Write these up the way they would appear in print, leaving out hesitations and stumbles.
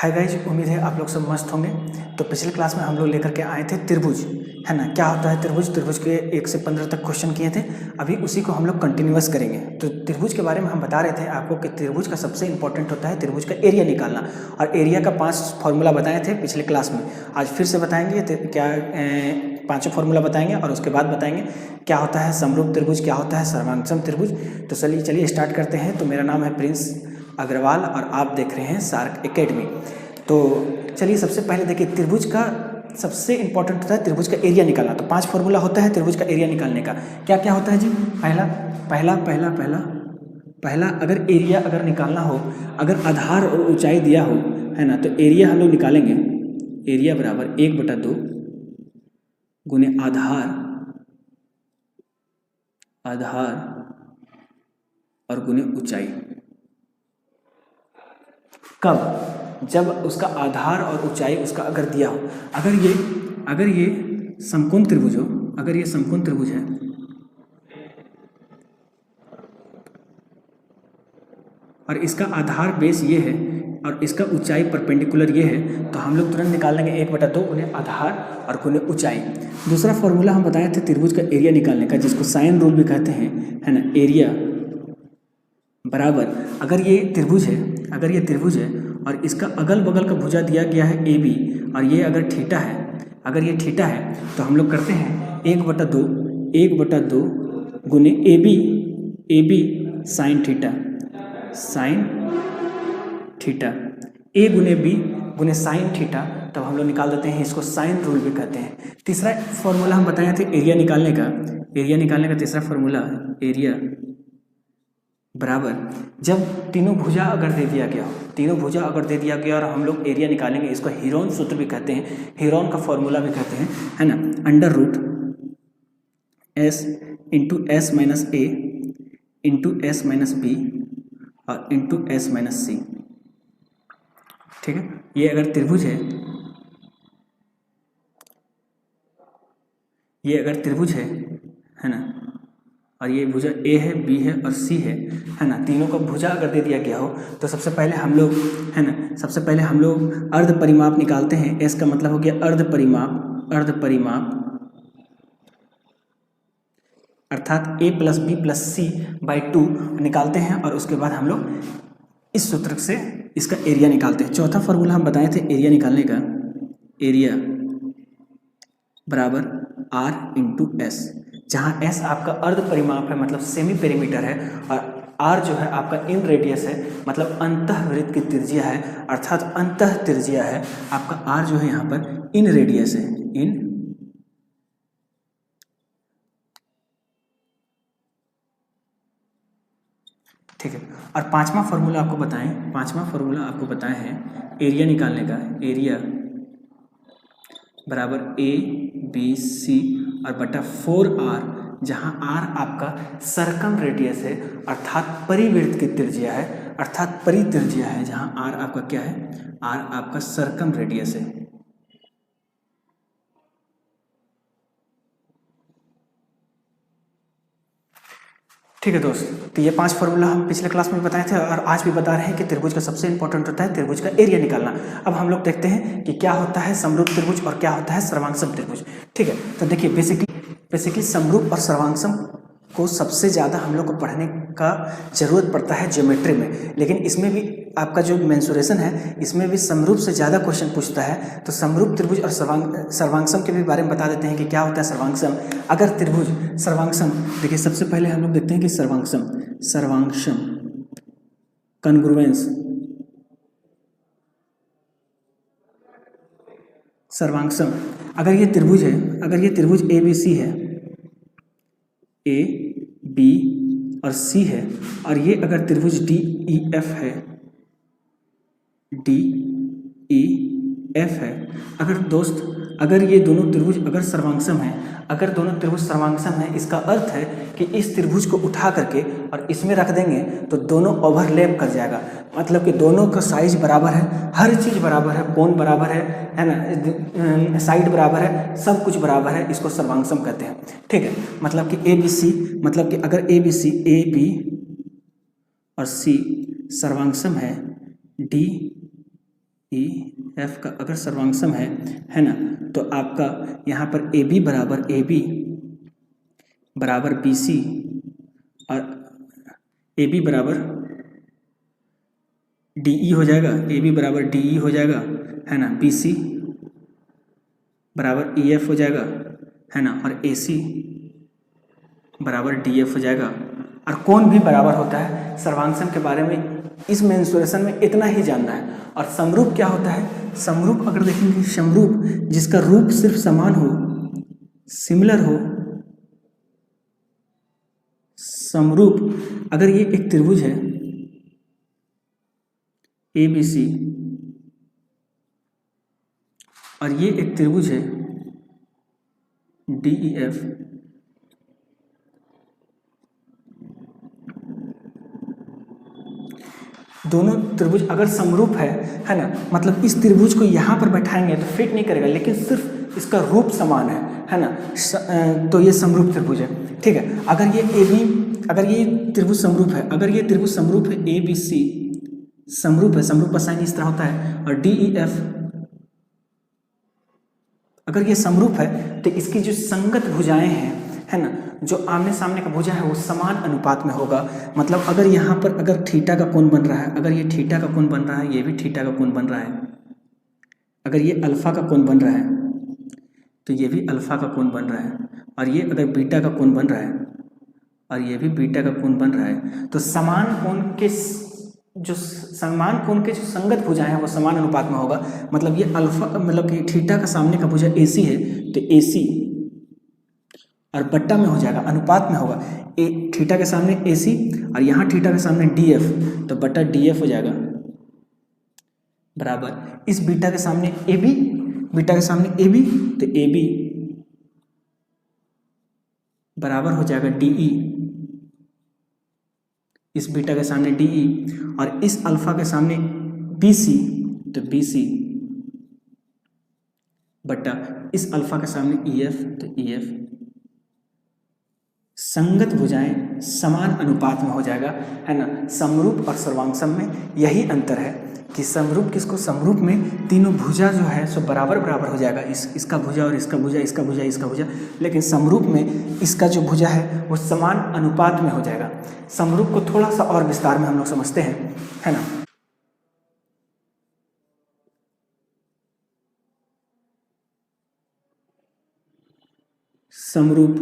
Hi guys, उम्मीद है आप लोग सब मस्त होंगे। तो पिछले क्लास में हम लोग लेकर के आए थे त्रिभुज, है ना। क्या होता है त्रिभुज? त्रिभुज के 1 से 15 तक क्वेश्चन किए थे। अभी उसी को हम लोग कंटिन्यूअस करेंगे। तो त्रिभुज के बारे में हम बता रहे थे आपको कि त्रिभुज का सबसे इंपॉर्टेंट होता है त्रिभुज का एरिया निकालना, और एरिया का 5 फॉर्मूला बताए थे पिछले क्लास में। आज फिर से बताएंगे क्या 5 फॉर्मूला बताएंगे, और उसके बाद बताएंगे क्या होता है समरूप त्रिभुज, क्या होता है सर्वांगसम त्रिभुज। तो चलिए स्टार्ट करते हैं। तो मेरा नाम है प्रिंस अग्रवाल और आप देख रहे हैं सार्क एकेडमी। तो चलिए सबसे पहले देखिए, त्रिभुज का सबसे इंपॉर्टेंट होता है त्रिभुज का एरिया निकालना। तो 5 फॉर्मूला होता है त्रिभुज का एरिया निकालने का। क्या क्या होता है जी? पहला अगर एरिया अगर निकालना हो, अगर आधार और ऊंचाई दिया हो, है ना, तो एरिया हम लोग निकालेंगे। एरिया बराबर 1/2 गुने आधार और गुने ऊंचाई। कब? जब उसका आधार और ऊंचाई उसका अगर दिया हो। अगर ये समकोण त्रिभुज हो, अगर ये समकोण त्रिभुज है और इसका आधार बेस ये है और इसका ऊंचाई परपेंडिकुलर ये है, तो हम लोग तुरंत निकाल लेंगे 1/2 गुने आधार और गुने ऊंचाई। दूसरा फॉर्मूला हम बताए थे त्रिभुज का एरिया निकालने का, जिसको साइन रूल भी कहते हैं, है ना। एरिया बराबर, अगर ये त्रिभुज है और इसका अगल बगल का भुजा दिया गया है AB, और ये अगर थीटा है, तो हम लोग करते हैं 1/2 गुने AB साइन थीटा, A गुने B गुने साइन थीटा। तब हम लोग निकाल देते हैं, इसको साइन रूल भी कहते हैं। तीसरा फॉर्मूला हम बताए थे एरिया निकालने का तीसरा फॉर्मूला, एरिया बराबर, जब तीनों भुजा अगर दे दिया गया और हम लोग एरिया निकालेंगे, इसको हीरोन सूत्र भी कहते हैं, हीरोन का फॉर्मूला भी कहते हैं, है ना। √S into S minus A into S minus B और इंटू S माइनस C। ठीक है, ये अगर त्रिभुज है ना, और ये भुजा A है, B है और C है ना। तीनों का भुजा अगर दे दिया गया हो, तो सबसे पहले हम लोग अर्ध परिमाप निकालते हैं। S का मतलब हो गया अर्ध परिमाप अर्थात A plus B plus C by 2 निकालते हैं, और उसके बाद हम लोग इस सूत्र से इसका एरिया निकालते हैं। चौथा फॉर्मूला हम बताए थे एरिया निकालने का, एरिया बराबर R इंटू S, जहाँ S आपका अर्ध परिमाप है, मतलब सेमी पेरीमीटर है, और R जो है आपका इन रेडियस है, मतलब अंतःवृत्त की त्रिज्या है, अर्थात अंतः त्रिज्या है आपका। R जो है यहाँ पर इन रेडियस है, ठीक है। और पांचवा फॉर्मूला आपको बताए हैं एरिया निकालने का, एरिया बराबर ABC और बटा 4R, जहाँ R आपका सरकम रेडियस है, अर्थात परिवृत्त की त्रिज्या है, जहाँ R आपका क्या है? R आपका सरकम रेडियस है। ठीक है दोस्त, तो ये 5 फॉर्मूला हम पिछले क्लास में बताए थे, और आज भी बता रहे हैं कि त्रिभुज का सबसे इंपॉर्टेंट होता है त्रिभुज का एरिया निकालना। अब हम लोग देखते हैं कि क्या होता है समरूप त्रिभुज और क्या होता है सर्वांगसम त्रिभुज। ठीक है, तो देखिए बेसिकली समरूप और सर्वांगसम को सबसे ज़्यादा हम लोग को पढ़ने का ज़रूरत पड़ता है ज्योमेट्री में, लेकिन इसमें भी आपका जो मेंसुरेशन है, इसमें भी समरूप से ज़्यादा क्वेश्चन पूछता है। तो समरूप त्रिभुज और सर्वांगसम के भी बारे में बता देते हैं कि क्या होता है सर्वांगसम। अगर त्रिभुज सर्वांगसम, देखिए सबसे पहले हम लोग देखते हैं कि सर्वांगसम कॉन्ग्रुएंस, सर्वांगसम अगर ये त्रिभुज ABC है, A B और C है, और ये अगर त्रिभुज DEF है, अगर ये दोनों त्रिभुज अगर सर्वांगसम है, इसका अर्थ है कि इस त्रिभुज को उठा करके और इसमें रख देंगे तो दोनों ओवरलैप कर जाएगा, मतलब कि दोनों का साइज बराबर है, हर चीज़ बराबर है, कोण बराबर है ना, साइड बराबर है, सब कुछ बराबर है, इसको सर्वांगसम कहते हैं। ठीक है, मतलब कि ABC, मतलब कि अगर ABC AB और C सर्वांगसम है, D ई एफ का अगर सर्वांगसम है ना, तो आपका यहाँ पर ए बी बराबर बी सी और ए बी बराबर डी ई हो जाएगा, ए बी बराबर डी ई हो जाएगा, है ना, बी सी बराबर ई एफ हो जाएगा, है ना, और ए सी बराबर डी एफ हो जाएगा। और कोण भी बराबर होता है। सर्वांगसम के बारे में इस मेंसुरेशन में इतना ही जानना है। और समरूप क्या होता है? समरूप अगर देखेंगे, समरूप जिसका रूप सिर्फ समान हो, सिमिलर हो, समरूप अगर ये एक त्रिभुज है ए बी सी और ये एक त्रिभुज है डी ई एफ, दोनों त्रिभुज अगर समरूप है ना, मतलब इस त्रिभुज को यहाँ पर बैठाएंगे तो फिट नहीं करेगा, लेकिन सिर्फ इसका रूप समान है ना, तो ये समरूप त्रिभुज है। ठीक है, अगर ये त्रिभुज समरूप है, अगर ये त्रिभुज समरूप है ए बी सी समरूप है, समरूप का साइन इस तरह होता है, और डी ई एफ अगर ये समरूप है तो इसकी जो संगत भुजाएं हैं, है ना, जो आमने सामने का भुजा है वो समान अनुपात में होगा। मतलब अगर यहाँ पर अगर थीटा का कोण बन रहा है, अगर ये थीटा का कोण बन रहा है, ये भी थीटा का कोण बन रहा है, अगर ये अल्फा का कोण बन रहा है तो ये भी अल्फा का कोण बन रहा है, और ये अगर बीटा का कोण बन रहा है और ये भी बीटा का कोण बन रहा है, तो समान कोण के जो संगत भुजाएं हैं वो समान अनुपात में होगा। मतलब ये अल्फा, मतलब कि थीटा का सामने का भुजा AC है तो AC और बट्टा में हो जाएगा, अनुपात में होगा। थीटा के सामने AC और यहाँ थीटा के सामने DF, तो बट्टा DF हो जाएगा, बराबर इस बीटा के सामने AB, बीटा के सामने AB तो AB बराबर हो जाएगा DE, इस बीटा के सामने DE, और इस अल्फा के सामने BC तो BC बट्टा इस अल्फा के सामने EF तो EF। संगत भुजाएं समान अनुपात में हो जाएगा, है ना। समरूप और सर्वांगसम में यही अंतर है कि समरूप किसको, समरूप में तीनों भुजा जो है सो बराबर बराबर हो जाएगा, इसका भुजा और इसका भुजा, इसका भुजा इसका भुजा, लेकिन समरूप में इसका जो भुजा है वो समान अनुपात में हो जाएगा। समरूप को थोड़ा सा और विस्तार में हम लोग समझते हैं, है ना। समरूप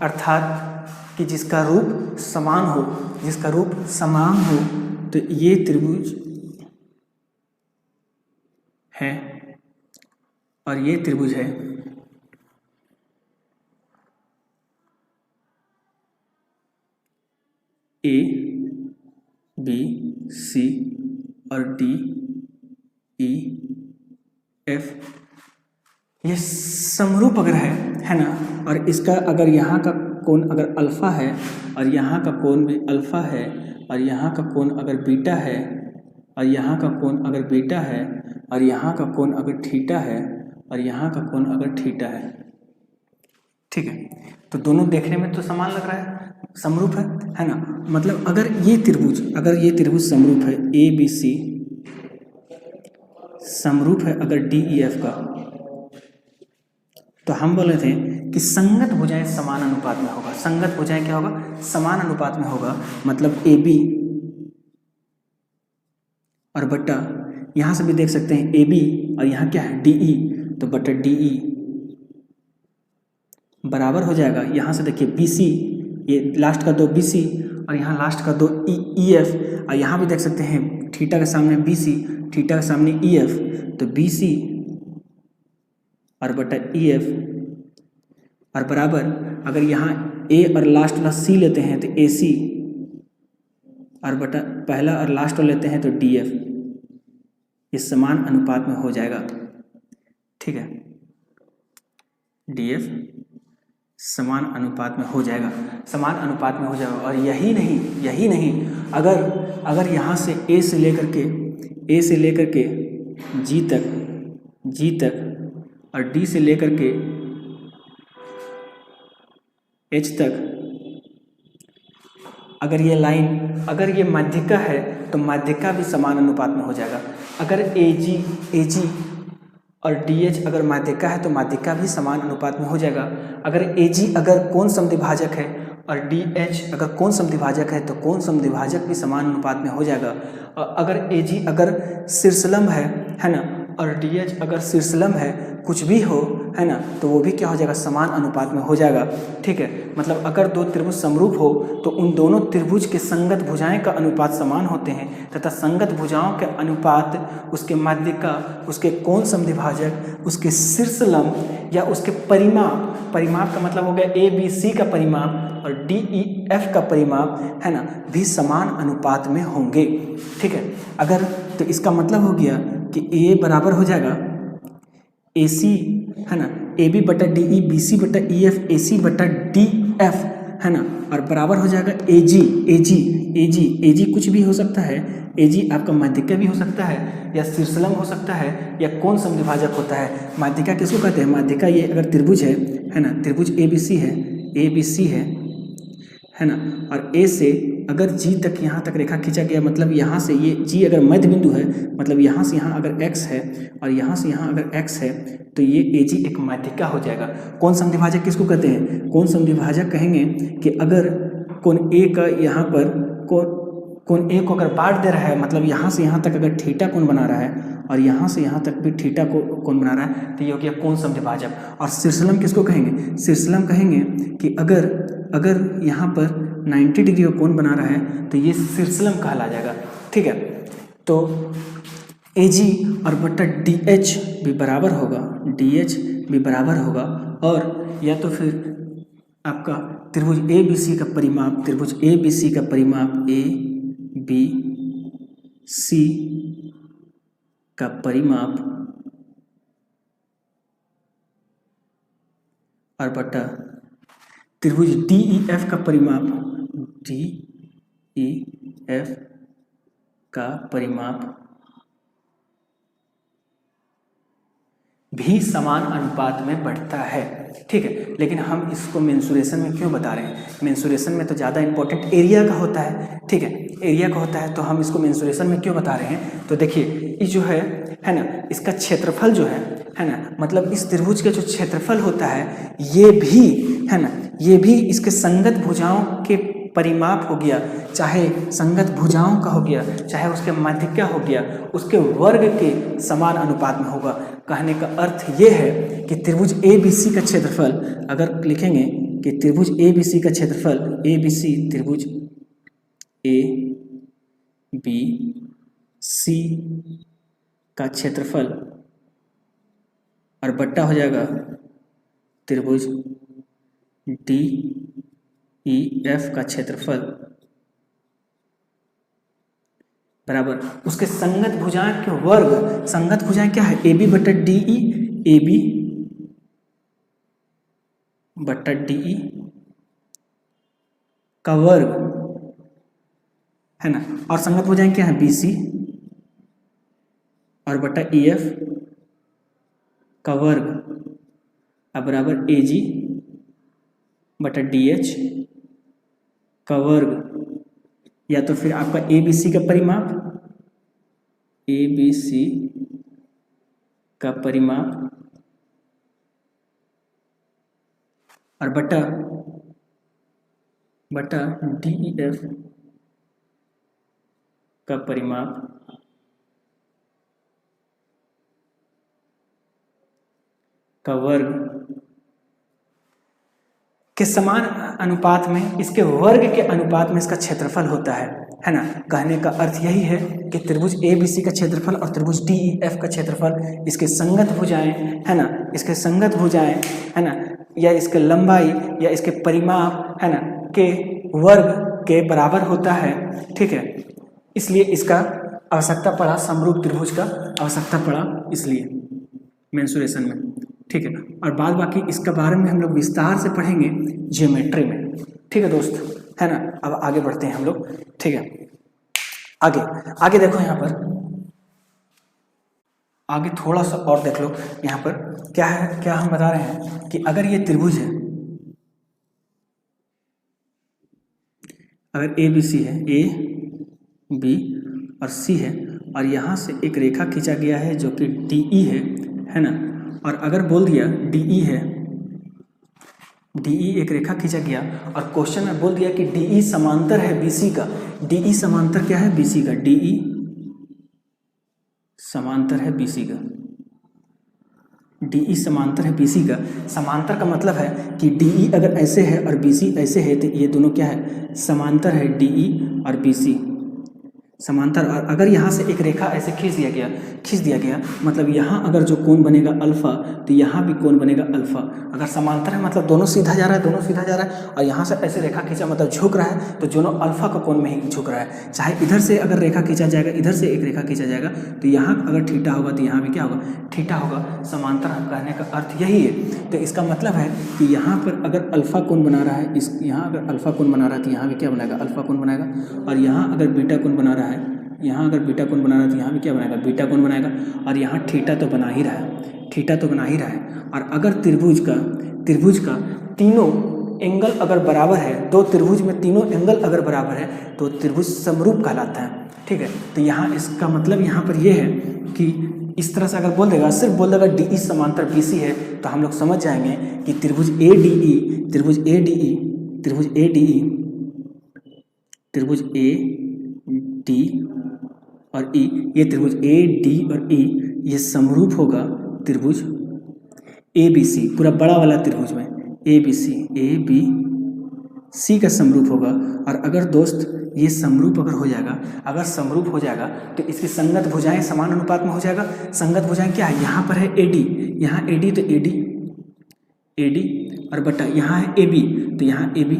अर्थात कि जिसका रूप समान हो, जिसका रूप समान हो, तो ये त्रिभुज है और ये त्रिभुज है, ए बी सी और डी ई एफ। ये समरूप अगर है ना, और इसका अगर यहाँ का कोण अगर अल्फा है और यहाँ का कोण भी अल्फा है और यहाँ का कोण अगर बीटा है और यहाँ का कोण अगर बीटा है और यहाँ का कोण अगर थीटा है और यहाँ का कोण अगर थीटा है, ठीक है, तो दोनों देखने में तो समान लग रहा है, समरूप है ना। मतलब अगर ये त्रिभुज समरूप है ए बी सी, समरूप है अगर डी ई एफ का, तो हम बोले थे कि संगत भुजाएं समान अनुपात में होगा। संगत भुजाएं क्या होगा, समान अनुपात में होगा। मतलब ए बी और बट्टा, यहाँ से भी देख सकते हैं ए बी और यहाँ क्या है डी ई, तो बट्टा डी ई बराबर हो जाएगा, यहाँ से देखिए बी सी, ये लास्ट का दो बी सी और यहाँ लास्ट का दो ई एफ, और यहाँ भी देख सकते हैं थीटा के सामने बी सी, थीटा के सामने ई एफ, तो बी सी और बटा ई एफ, और बराबर अगर यहाँ ए और लास्ट वाला सी लेते हैं तो ए सी, और बटा पहला और लास्ट वाला लेते हैं तो डी एफ, ये समान अनुपात में हो जाएगा, ठीक है। डी एफ समान अनुपात में हो जाएगा, समान अनुपात में हो जाएगा। और यही नहीं, अगर यहाँ से ए से लेकर के जी तक और डी से लेकर के एच तक अगर ये लाइन, अगर ये माध्यिका है तो माध्यिका भी समान अनुपात में हो जाएगा। अगर AG और DH अगर माध्यिका है तो माध्यिका भी समान अनुपात में हो जाएगा। अगर AG अगर कोण समद्विभाजक है और DH अगर कोण समद्विभाजक है तो कोण समद्विभाजक भी समान अनुपात में हो जाएगा। और अगर AG अगर शीर्षलंब है ना, और DH अगर शीर्षलंब है, कुछ भी हो, है ना, तो वो भी क्या हो जाएगा, समान अनुपात में हो जाएगा। ठीक है, मतलब अगर दो त्रिभुज समरूप हो तो उन दोनों त्रिभुज के संगत भुजाएं का अनुपात समान होते हैं तथा संगत भुजाओं के अनुपात उसके माध्यिका, उसके कोण समद्विभाजक, उसके शीर्षलंब या उसके परिमाप का मतलब हो गया ABC का परिमाप और DEF का परिमाप, है ना, भी समान अनुपात में होंगे। ठीक है, अगर तो इसका मतलब हो गया कि A बराबर हो जाएगा AC, है ना, AB बटा DE, BC बटा EF, AC बटा DF, है ना, और बराबर हो जाएगा AG कुछ भी हो सकता है। AG आपका माध्यिका भी हो सकता है या शीर्षलंब हो सकता है या कोण समद्विभाजक होता है। माध्यिका किसको कहते हैं? माध्यिका ये अगर त्रिभुज है ना, त्रिभुज ABC है ना, और A से अगर G तक यहाँ तक रेखा खींचा गया, मतलब यहाँ से ये G अगर मध्य बिंदु है, मतलब यहाँ से यहाँ अगर X है और यहाँ से यहाँ अगर X है तो ये AG एक माध्यिका हो जाएगा। कोण समद्विभाजक किसको कहते हैं? कोण समद्विभाजक कहेंगे कि अगर कोण A का यहाँ पर कोण A को अगर बांट दे रहा है, मतलब यहाँ से यहाँ तक अगर थीटा कोण बना रहा है और यहाँ से यहाँ तक भी थीटा कोण बना रहा है तो ये हो गया कोण समद्विभाजक। और शीर्षलंब किसको कहेंगे? शीर्षलंब कहेंगे कि अगर यहाँ पर 90 डिग्री का कोण बना रहा है तो ये शीर्षलंब कहला जाएगा। ठीक है, तो AG और बटा DH भी बराबर होगा, और या तो फिर आपका त्रिभुज ABC का परिमाप और बटा त्रिभुज DEF का परिमाप भी समान अनुपात में बढ़ता है। ठीक है, लेकिन हम इसको मेंसुरेशन में क्यों बता रहे हैं? मेंसुरेशन में तो ज़्यादा इंपॉर्टेंट एरिया का होता है। ठीक है, एरिया का होता है तो हम इसको मेंसुरेशन में क्यों बता रहे हैं? तो देखिए, ये जो है ना, इसका क्षेत्रफल जो है ना, मतलब इस त्रिभुज का जो क्षेत्रफल होता है ये भी इसके संगत भुजाओं के परिमाप हो गया, चाहे संगत भुजाओं का हो गया, चाहे उसके माध्यिका हो गया, उसके वर्ग के समान अनुपात में होगा। कहने का अर्थ ये है कि त्रिभुज ABC का क्षेत्रफल, अगर लिखेंगे कि त्रिभुज ABC का क्षेत्रफल, त्रिभुज ABC का क्षेत्रफल और बट्टा हो जाएगा त्रिभुज DEF का क्षेत्रफल बराबर उसके संगत भुजाएं के वर्ग। संगत भुजाएं क्या है? AB बटा DE का वर्ग, है ना, और संगत भुजाएं क्या है? BC और बटा EF का वर्ग अब बराबर AG बटा DH का वर्ग, या तो फिर आपका ABC का परिमाप और बटा DEF का परिमाप का वर्ग के समान अनुपात में, इसके वर्ग के अनुपात में इसका क्षेत्रफल होता है ना। कहने का अर्थ यही है कि त्रिभुज ABC का क्षेत्रफल और त्रिभुज DEF का क्षेत्रफल, इसके संगत भुजाएं, है ना, इसके संगत भुजाएं, है ना, या इसके लंबाई या इसके परिमाप, है ना, के वर्ग के बराबर होता है। ठीक है, इसलिए इसका आवश्यकता पड़ा, समरूप त्रिभुज का आवश्यकता पड़ा इसलिए मेंसुरेशन में। ठीक है, और बाद बाकी इसका बारे में हम लोग विस्तार से पढ़ेंगे ज्योमेट्री में। ठीक है दोस्त, है ना। अब आगे बढ़ते हैं हम लोग। ठीक है, आगे देखो, यहाँ पर आगे थोड़ा सा और देख लो। यहाँ पर क्या है, क्या हम बता रहे हैं कि अगर ये त्रिभुज है, अगर ए बी सी है, ए बी और सी है, और यहाँ से एक रेखा खींचा गया है जो कि डी ई है ना, और अगर बोल दिया डी ई है, डी ई एक रेखा खींचा गया और क्वेश्चन में बोल दिया कि डी ई समांतर है बी सी का, डी ई समांतर क्या है बी सी का, डी ई समांतर है बी सी का, डी ई समांतर है बी सी का। समांतर का मतलब है कि डी ई अगर ऐसे है और बी सी ऐसे है तो ये दोनों क्या है, समांतर है, डी ई और बी सी समांतर। और अगर यहाँ से एक रेखा ऐसे खींच दिया गया मतलब यहाँ अगर जो कोण बनेगा अल्फा तो यहाँ भी कोण बनेगा अल्फा। अगर समांतर है मतलब दोनों सीधा जा रहा है, और यहाँ से ऐसे रेखा खींचा मतलब झुक रहा है, तो दोनों अल्फा का कोण में ही झुक रहा है। चाहे इधर से अगर रेखा खींचा जाएगा, इधर से एक रेखा खींचा जाएगा तो यहाँ अगर थीटा होगा तो यहाँ भी क्या होगा, थीटा होगा। समांतर कहने का अर्थ यही है। तो इसका मतलब है कि यहाँ पर अगर अल्फा कोण बना रहा है, यहाँ अगर अल्फा कोण बना रहा है तो यहाँ भी क्या बनाएगा, अल्फा कोण बनाएगा। और यहाँ अगर बीटा कोण बना रहा है, यहाँ अगर बीटा कोण बना रहा है तो यहाँ भी क्या बनाएगा, बीटा कोण बनाएगा। और यहाँ थीटा तो बना ही रहा है, और अगर त्रिभुज का तीनों एंगल अगर बराबर है, दो त्रिभुज में तीनों एंगल अगर बराबर है तो त्रिभुज समरूप कहलाता है। ठीक है, तो यहाँ इसका मतलब यहाँ पर ये है कि इस तरह से अगर बोल देगा, सिर्फ बोल देगा डी ई समांतर बी सी है, तो हम लोग समझ जाएंगे कि त्रिभुज ए डी और ई, ये त्रिभुज ए डी और ई ये समरूप होगा त्रिभुज ए बी सी, पूरा बड़ा वाला त्रिभुज में ए बी सी का समरूप होगा। और अगर दोस्त ये समरूप अगर हो जाएगा तो इसकी संगत भुजाएं समान अनुपात में हो जाएगा। संगत भुजाएं क्या है, यहाँ पर है ए डी, यहाँ ए डी तो ए डी और बटा यहाँ है ए बी तो यहाँ ए बी।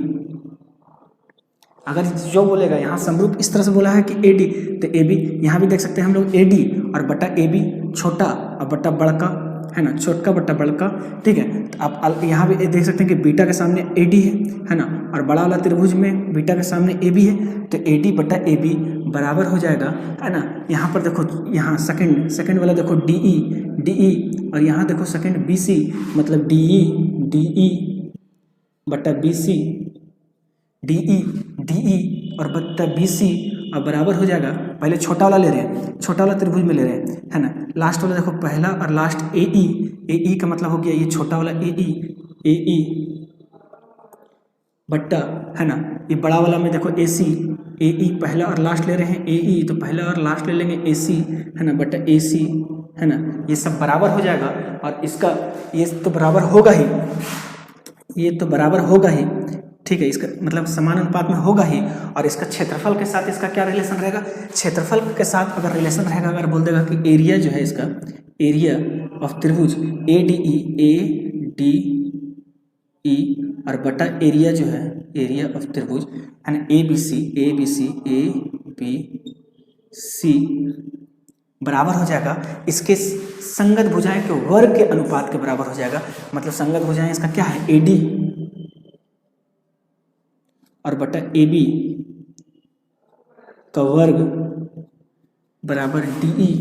अगर जो बोलेगा यहाँ समरूप इस तरह से बोला है कि ए डी तो ए बी, यहाँ भी देख सकते हैं हम लोग ए डी और बटा ए बी, छोटा और बटा बड़का है ना, छोटका बटा बड़का। ठीक है, तो आप यहाँ भी देख सकते हैं कि बीटा के सामने ए डी है ना, और बड़ा वाला त्रिभुज में बीटा के सामने ए बी है, तो ए डी बटा ए बी बराबर हो जाएगा, है ना। यहाँ पर देखो, यहाँ सेकंड वाला देखो डी ई और यहाँ देखो सेकंड बी सी, मतलब डी ई बटा बी सी, डी ई और बटा बी सी और बराबर हो जाएगा। पहले छोटा वाला ले रहे हैं, छोटा वाला त्रिभुज में ले रहे हैं, है ना। लास्ट वाला देखो, पहला और लास्ट ए ई का मतलब हो गया ये छोटा वाला ए ई बट्टा, है ना। ये बड़ा वाला में देखो ए सी, ए ई पहला और लास्ट ले रहे हैं, ए ई तो पहला और लास्ट ले लेंगे ए सी, है ना, बट्टा ए सी, है ना। ये सब बराबर हो जाएगा और इसका ये तो बराबर होगा ही, ठीक है। इसका मतलब समान अनुपात में होगा ही। और इसका क्षेत्रफल के साथ इसका क्या रिलेशन रहेगा, क्षेत्रफल के साथ अगर रिलेशन रहेगा, अगर बोल देगा कि एरिया जो है इसका, एरिया ऑफ त्रिभुज ए डी ई और बटा एरिया जो है, एरिया ऑफ त्रिभुज है ना, ए बी सी बराबर हो जाएगा इसके संगत भुजाएं के वर्ग के अनुपात के बराबर हो जाएगा। मतलब संगत भुजाएं इसका क्या है, ए डी और बटा ए बी का वर्ग बराबर डी ई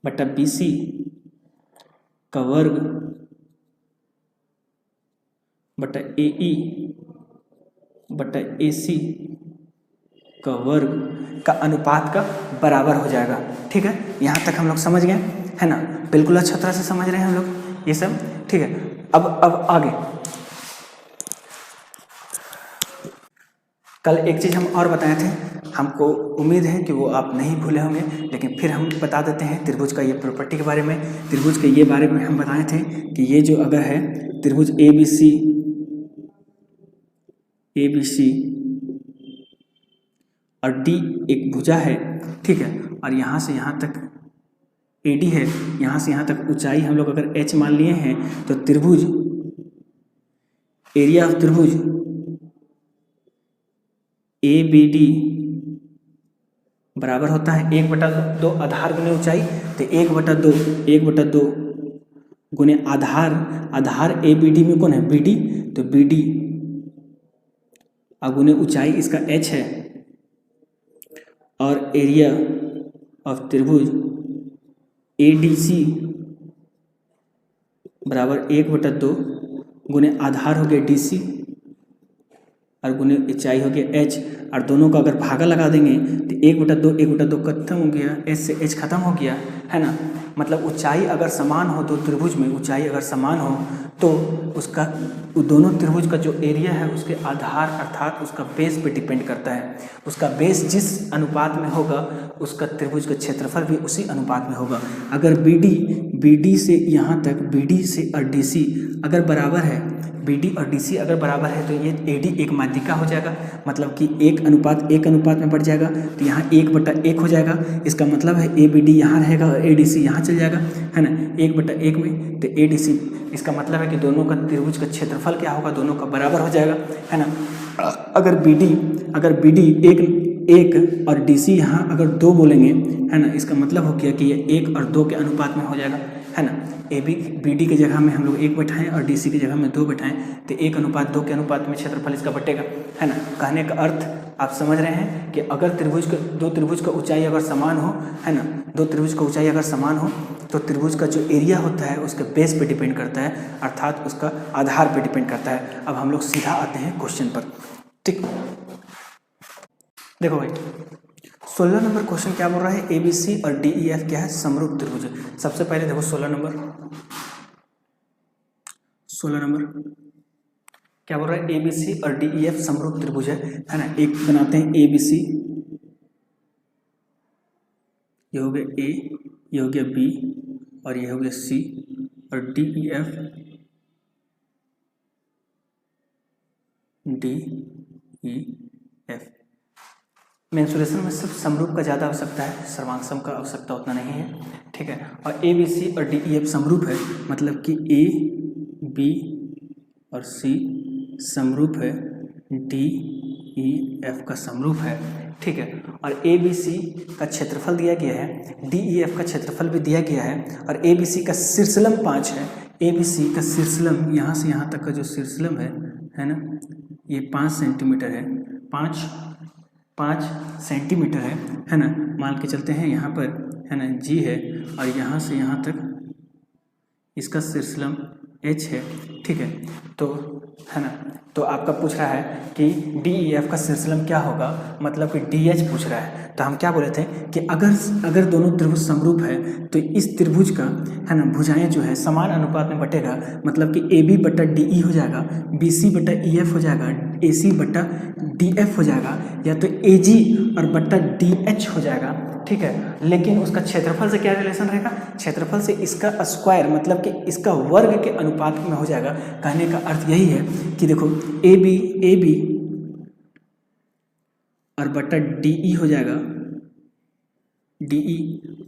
बटा बी सी का वर्ग बटा ए ई बटा ए सी का वर्ग का अनुपात का बराबर हो जाएगा। ठीक है, यहाँ तक हम लोग समझ गए, है ना। बिल्कुल अच्छी तरह से समझ रहे हैं हम लोग ये सब। ठीक है, अब आगे कल एक चीज़ हम और बताए थे, हमको उम्मीद है कि वो आप नहीं भूले होंगे, लेकिन फिर हम बता देते हैं त्रिभुज का ये प्रॉपर्टी के बारे में। त्रिभुज के ये बारे में हम बताए थे कि ये जो अगर है त्रिभुज ए बी सी और डी एक भुजा है, ठीक है, और यहाँ से यहाँ तक ए डी है, यहाँ से यहाँ तक ऊंचाई हम लोग अगर एच मान लिए हैं, तो त्रिभुज एरिया ऑफ त्रिभुज ए बी डी बराबर होता है 1/2 आधार गुने ऊंचाई। तो 1/2 गुने आधार ए बी डी में कौन है, बी डी, तो बी डी और गुने ऊंचाई इसका एच है, और एरिया ऑफ त्रिभुज ए डी सी बराबर 1/2 गुने आधार हो गया डी सी और गुने ऊंचाई हो गया h, और दोनों का अगर भागा लगा देंगे तो 1/2 खत्म हो गया, h से h खत्म हो गया, है ना। मतलब ऊंचाई अगर समान हो दो त्रिभुज में, ऊंचाई अगर समान हो तो उसका दोनों त्रिभुज का जो एरिया है उसके आधार अर्थात उसका बेस पे डिपेंड करता है। उसका बेस जिस अनुपात में होगा उसका त्रिभुज का क्षेत्रफल भी उसी अनुपात में होगा। अगर BD से यहाँ तक, BD से और DC अगर बराबर है, BD और DC अगर बराबर है तो ये AD एक माध्यिका हो जाएगा, मतलब कि 1:1 में बढ़ जाएगा, तो यहाँ 1/1 हो जाएगा। इसका मतलब है ABD यहाँ रहेगा और ADC यहाँ चल जाएगा, है ना, 1/1 में। तो ADC, इसका मतलब है कि दोनों का त्रिभुज का क्षेत्रफल क्या होगा, दोनों का बराबर हो जाएगा, है ना। अगर BD 1 और DC यहाँ अगर 2 बोलेंगे, है ना, इसका मतलब हो गया कि ये 1 और 2 के अनुपात में हो जाएगा, है ना। BD की जगह में हम लोग 1 बैठाएं और DC की जगह में 2 बैठाएं तो 1:2 के अनुपात में क्षेत्रफल इसका बटेगा, है ना। कहने का अर्थ आप समझ रहे हैं कि अगर दो त्रिभुज का ऊंचाई अगर समान हो, है ना, दो त्रिभुज का ऊंचाई अगर समान हो तो त्रिभुज का जो एरिया होता है उसके बेस पे डिपेंड करता है, अर्थात उसका आधार पे डिपेंड करता है। अब हम लोग सीधा आते हैं क्वेश्चन पर, ठीक। देखो भाई 16 नंबर क्वेश्चन क्या बोल रहा है, ABC और DEF क्या है, समरूप त्रिभुज। सबसे पहले देखो 16 नंबर क्या बोल रहा है, ABC और DEF समरूप त्रिभुज है ना। एक बनाते हैं ABC, ये हो गया A, ये हो गया B और ये हो गया C, और DEF मेंसुरेशन में सिर्फ समरूप का ज़्यादा आवश्यकता है, सर्वांग का आवश्यकता उतना नहीं है, ठीक है। और ABC और DEF समरूप है, मतलब कि A, B और C समरूप है, DEF का समरूप है, ठीक है। और ABC का क्षेत्रफल दिया गया है, DEF का क्षेत्रफल भी दिया गया है, और ABC का शीर्षलम 5 है। ABC का शीर्षलम यहाँ से यहाँ तक का जो शीर्षलम है ना, ये 5 सेंटीमीटर है, 5 सेंटीमीटर है ना। मान के चलते हैं यहाँ पर, है ना, G है और यहाँ से यहाँ तक इसका शीर्षलम H है, ठीक है। तो है ना, तो आपका पूछ रहा है कि DEF का शीर्षलम क्या होगा, मतलब कि DH पूछ रहा है। तो हम क्या बोले थे कि अगर दोनों त्रिभुज समरूप है तो इस त्रिभुज का, है ना, भुजाएं जो है समान अनुपात में बटेगा, मतलब कि AB/DE हो जाएगा, BC/EF हो जाएगा, AC/DF हो जाएगा, या तो AG और DH हो जाएगा, ठीक है। लेकिन उसका क्षेत्रफल से क्या रिलेशन रहेगा, क्षेत्रफल से इसका स्क्वायर, मतलब कि इसका वर्ग के अनुपात में हो जाएगा। कहने का अर्थ यही है कि देखो AB और DE हो जाएगा, DE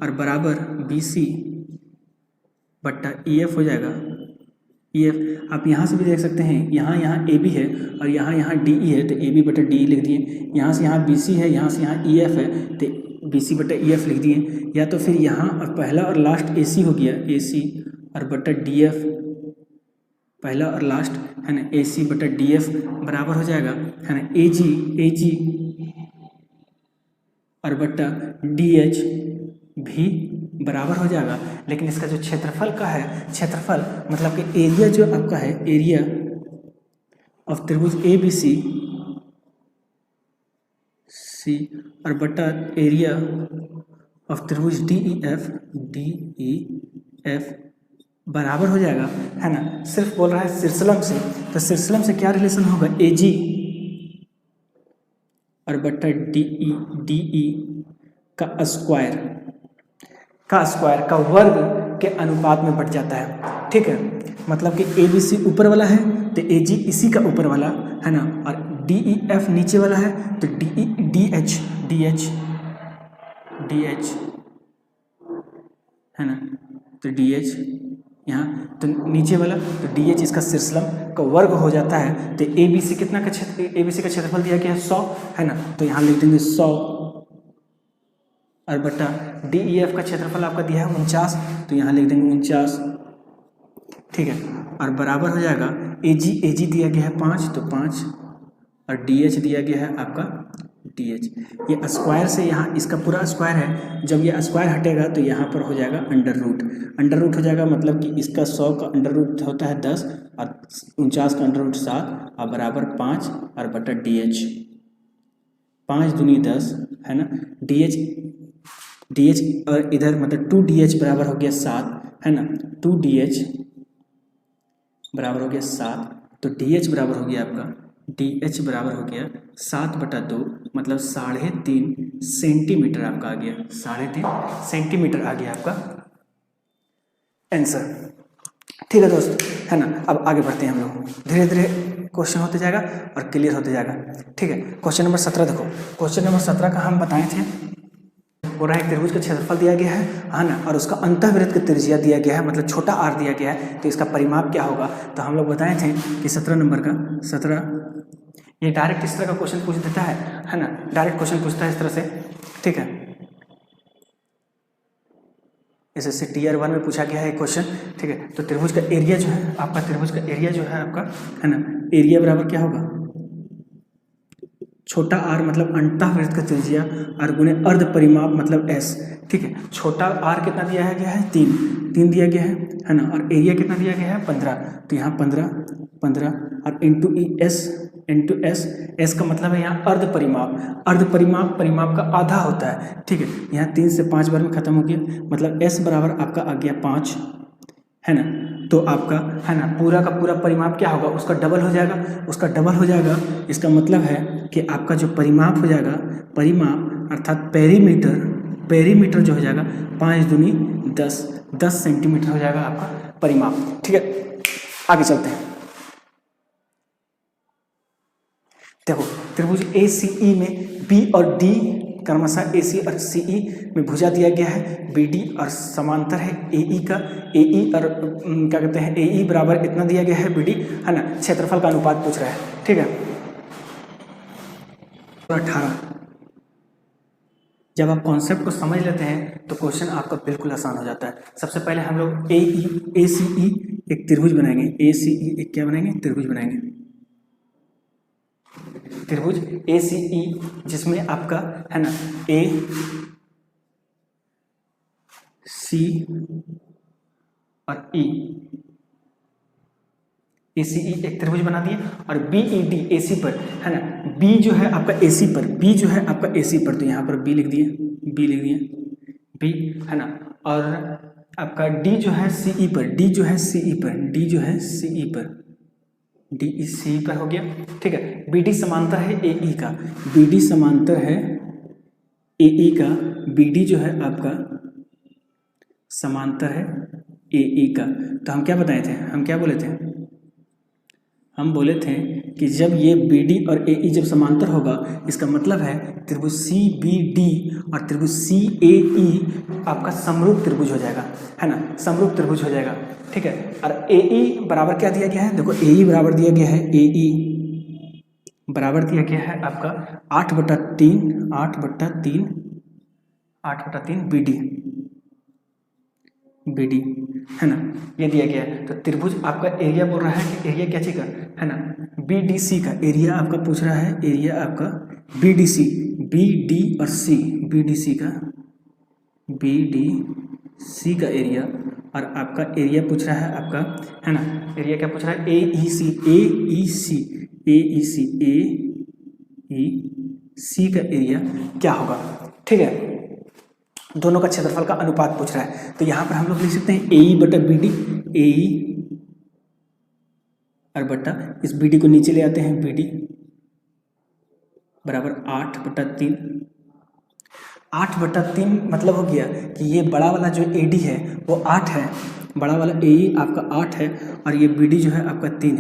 और बराबर BC/EF हो जाएगा, EF। आप यहाँ से भी देख सकते हैं, यहाँ AB है और यहाँ DE है, तो AB/DE लिख दिए। यहाँ से यहाँ BC है, यहाँ से यहाँ EF है, तो BC/EF लिख दिए। या तो फिर यहाँ और पहला और लास्ट AC हो गया, AC और DF, पहला और लास्ट, है ना, AC/DF बराबर हो जाएगा, है ना, AG और DH भी बराबर हो जाएगा। लेकिन इसका जो क्षेत्रफल का है, क्षेत्रफल मतलब कि एरिया जो आपका है, एरिया ऑफ त्रिभुज ABC और एरिया ऑफ त्रिभुज DEF बराबर हो जाएगा, है ना। सिर्फ बोल रहा है शीर्षलम से, तो शीर्षलम से क्या रिलेशन होगा, AG और DE का स्क्वायर का वर्ग के अनुपात में बढ़ जाता है, ठीक है। मतलब कि ABC ऊपर वाला है तो AG इसी का ऊपर वाला, है ना, और DEF नीचे वाला है तो DH है ना, तो DH यहाँ तो नीचे वाला, तो DH इसका शीर्षलम का वर्ग हो जाता है। तो ABC कितना का ABC का क्षेत्रफल दिया गया है 100, है ना, तो यहाँ लिख देंगे 100 और DEF का क्षेत्रफल आपका दिया है 49, तो यहाँ लिख देंगे 49, ठीक है। और बराबर हो जाएगा AG दिया गया है 5, तो 5 और DH दिया गया है आपका DH। ये स्क्वायर से यहाँ इसका पूरा स्क्वायर है, जब ये स्क्वायर हटेगा तो यहाँ पर हो जाएगा अंडर रूट हो जाएगा, मतलब कि इसका 100 का अंडर रूट होता है 10 और 49 का अंडर रूट 7 और बराबर 5 और बटा DH, 5 दूनी 10 है ना, DH और इधर मतलब 2DH बराबर हो गया 7 है ना, 2DH बराबर हो गया 7, तो DH बराबर हो गया आपका, DH बराबर हो गया 7/2 मतलब 3.5 सेंटीमीटर आपका आ गया, 3.5 सेंटीमीटर आ गया आपका आंसर। ठीक है दोस्त, है ना। अब आगे बढ़ते हैं हम लोग, धीरे धीरे क्वेश्चन होते जाएगा और क्लियर होते जाएगा। ठीक है, क्वेश्चन नंबर 17 देखो, क्वेश्चन नंबर 17 का हम बताए थे, बोल रहा है त्रिभुज का क्षेत्रफल दिया गया है ना, और उसका अंतःवृत्त का त्रिज्या दिया गया है, मतलब छोटा r दिया गया है, तो इसका परिमाप क्या होगा। तो हम लोग बताए थे कि 17 नंबर का 17, ये डायरेक्ट इस तरह का क्वेश्चन पूछ देता है ना, डायरेक्ट क्वेश्चन पूछता है इस तरह से। ठीक है, एसएससी टीयर 1 में पूछा गया है क्वेश्चन। ठीक है, तो त्रिभुज का एरिया जो है आपका, त्रिभुज का एरिया जो है आपका, है ना, एरिया बराबर क्या होगा, छोटा r मतलब अंतःवृत्त का त्रिज्या और गुणे अर्ध परिमाप मतलब s। ठीक है, छोटा r कितना दिया गया है, 3 दिया गया है ना, और एरिया कितना दिया गया है 15, तो यहाँ 15 और इंटू एस का मतलब है यहाँ अर्ध परिमाप का आधा होता है। ठीक है, यहाँ 3 से 5 बार में खत्म हो गया, मतलब s बराबर आपका आ गया 5 है ना, तो आपका है ना पूरा का पूरा परिमाप क्या होगा, उसका डबल हो जाएगा, इसका मतलब है कि आपका जो परिमाप हो जाएगा, परिमाप अर्थात पेरीमीटर जो हो जाएगा 5 दूनी 10 सेंटीमीटर हो जाएगा आपका परिमाप। ठीक है, आगे चलते हैं। देखो त्रिभुज ACE में B और D क्रमशः AC और CE में भुजा दिया गया है, BD और समांतर है AE का, AE और क्या कहते हैं AE बराबर इतना दिया गया है BD, है ना। क्षेत्रफल का अनुपात पूछ रहा है। ठीक है, 18, जब आप कॉन्सेप्ट को समझ लेते हैं तो क्वेश्चन आपका बिल्कुल आसान हो जाता है। सबसे पहले हम लोग ACE एक त्रिभुज बनाएंगे, ACE एक क्या बनाएंगे, त्रिभुज बनाएंगे, त्रिभुज ACE जिसमें आपका है ना AC और E, ACE एक त्रिभुज बना दिए, और BED AC पर है ना, B जो है आपका AC पर, तो यहाँ पर B लिख दिए B है ना, और आपका D जो है CE पर, DEC पर हो गया। ठीक है, BD समांतर है AE का, BD जो है आपका समांतर है AE का। तो हम क्या बताए थे, हम बोले थे कि जब ये BD और AE जब समांतर होगा, इसका मतलब है त्रिभुज CBD और त्रिभुज CAE आपका समरूप त्रिभुज हो जाएगा, है ना, समरूप त्रिभुज हो जाएगा। ठीक है, और AE बराबर क्या दिया गया है, देखो AE बराबर दिया गया है, AE बराबर दिया गया है आपका 8/3 BD है ना, ये दिया गया है। तो त्रिभुज आपका एरिया बोल रहा है कि एरिया क्या चीज का है ना, BDC का एरिया आपका पूछ रहा है, एरिया आपका BDC, BD और C, BDC का एरिया, और आपका एरिया पूछ रहा है आपका, है ना, एरिया क्या पूछ रहा है, AEC का एरिया क्या होगा। ठीक है, दोनों का क्षेत्रफल का अनुपात पूछ रहा है, तो यहाँ पर हम लोग लिख सकते हैं AE/BD, AE और बटा इस BD को नीचे ले आते हैं, BD बराबर 8/3 मतलब हो गया कि ये बड़ा वाला जो AD है वो 8 है, बड़ा वाला AE आपका 8 है, और ये BD जो है आपका 3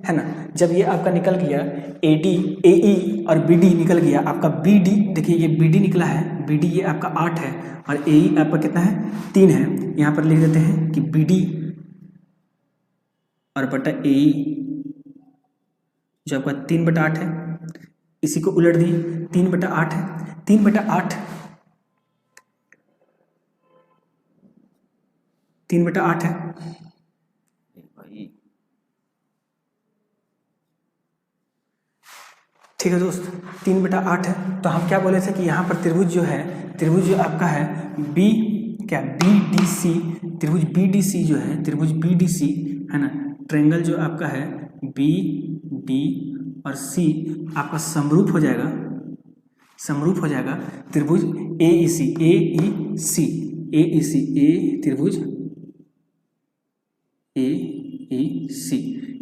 है ना। जब ये आपका निकल गया AD, AE और BD निकल गया, आपका BD देखिए ये BD निकला है, BD ये आपका 8 है और AE आपका कितना है, 3 है। यहाँ पर लिख देते हैं कि BD और बटा AE जो आपका 3/8 है, इसी को उलट दिए 3/8 है, 3/8 है। ठीक है दोस्त, 3/8 है। तो हम क्या बोले थे कि यहाँ पर त्रिभुज जो आपका है BDC, त्रिभुज BDC जो है, त्रिभुज BDC है ना, ट्रायंगल जो आपका है बी डी और सी आपका समरूप हो जाएगा, समरूप हो जाएगा त्रिभुज ए ई सी, ए ई सी, ए ई सी, ए त्रिभुज ए ई सी,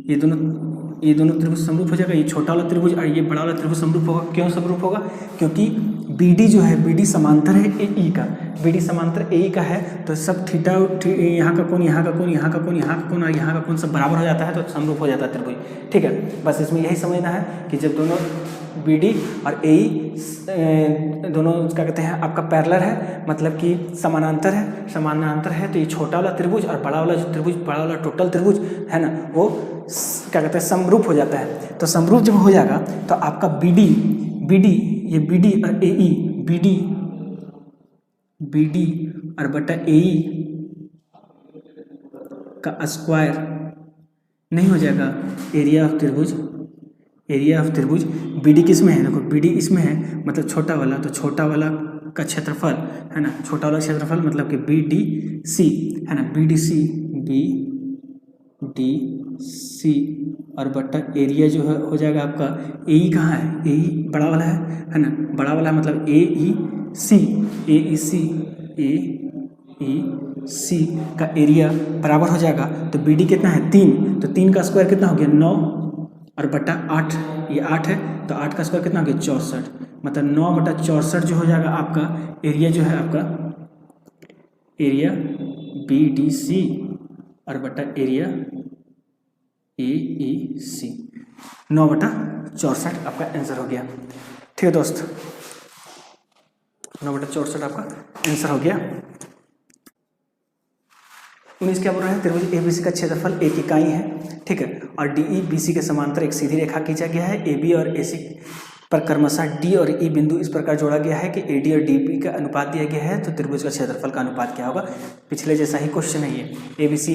ये दोनों त्रिभुज समरूप हो जाएगा। ये छोटा वाला त्रिभुज और ये बड़ा वाला त्रिभुज समरूप होगा। क्यों समरूप होगा? क्योंकि BD जो है, BD समांतर है AE का, BD समांतर AE का है, तो सब थीटा, यहाँ का कोण, यहाँ का कोण, यहाँ का कोण, यहाँ का कोण और यहाँ का कोण सब बराबर हो जाता है, तो समरूप हो जाता है त्रिभुज। ठीक है, बस इसमें यही समझना है कि जब दोनों BD और AE दोनों क्या कहते हैं आपका पैरेलल है, मतलब कि समानांतर है, तो ये छोटा वाला त्रिभुज और बड़ा वाला जो त्रिभुज, बड़ा वाला टोटल त्रिभुज है ना, वो क्या कहते हैं समरूप हो जाता है। तो समरूप जब हो जाएगा तो आपका BD ये BD और AE, BD और बटा AE का स्क्वायर नहीं हो जाएगा एरिया ऑफ त्रिभुज। BD किस में है? देखो BD इसमें है, मतलब छोटा वाला, तो छोटा वाला का क्षेत्रफल है ना, छोटा वाला क्षेत्रफल मतलब कि BDC है ना, BDC और बट्टा एरिया जो है हो जाएगा आपका AE कहाँ है? AE बड़ा वाला है ना, बड़ा वाला मतलब AEC का एरिया बराबर हो जाएगा। तो BD कितना है? 3, तो 3 का स्क्वायर कितना हो गया? 9 और बटा 8, ये 8 है, तो 8 का स्क्वायर कितना हो गया? 64, मतलब 9 बटा 64 जो हो जाएगा आपका एरिया, जो है आपका एरिया BDC और बटा एरिया AEC, 9 बटा 64 आपका आंसर हो गया। ठीक है दोस्त, 9 बटा 64 आपका आंसर हो गया। 19 क्या बोल रहा है? त्रिभुज ABC का क्षेत्रफल एक इकाई है, ठीक है, और DE BC के समांतर एक सीधी रेखा खींचा गया है। AB और AC पर क्रमशः D और E बिंदु इस प्रकार जोड़ा गया है कि AD और DB का अनुपात दिया गया है, तो त्रिभुज का क्षेत्रफल का अनुपात क्या होगा? पिछले जैसा ही क्वेश्चन है ये। ABC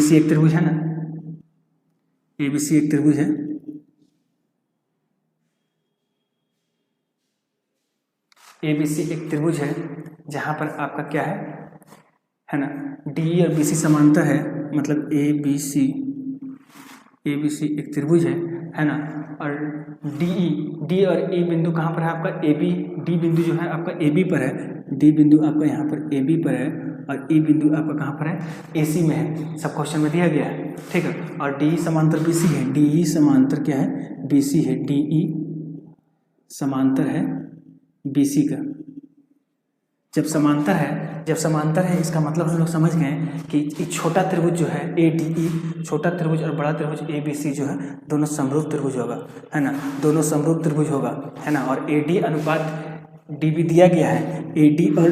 एक त्रिभुज है ना, ABC एक त्रिभुज है, ABC एक त्रिभुज है जहां पर आपका क्या है ना, DE और BC समांतर है, मतलब ABC एक त्रिभुज है ना, और D और E बिंदु कहाँ पर है आपका? D बिंदु जो है आपका AB पर है, D बिंदु आपका यहाँ पर AB पर है, और E बिंदु आपका कहाँ पर है? AC में है, सब क्वेश्चन में दिया गया है, ठीक है। और DE समांतर BC है, DE समांतर क्या है? BC है, DE समांतर है BC का। जब समांतर है इसका मतलब हम लोग समझ गए कि छोटा त्रिभुज जो है ADE, छोटा त्रिभुज और बड़ा त्रिभुज ABC जो है दोनों समरूप त्रिभुज होगा, है ना, दोनों समरूप त्रिभुज होगा, है ना। और AD अनुपात DB दिया गया है, AD और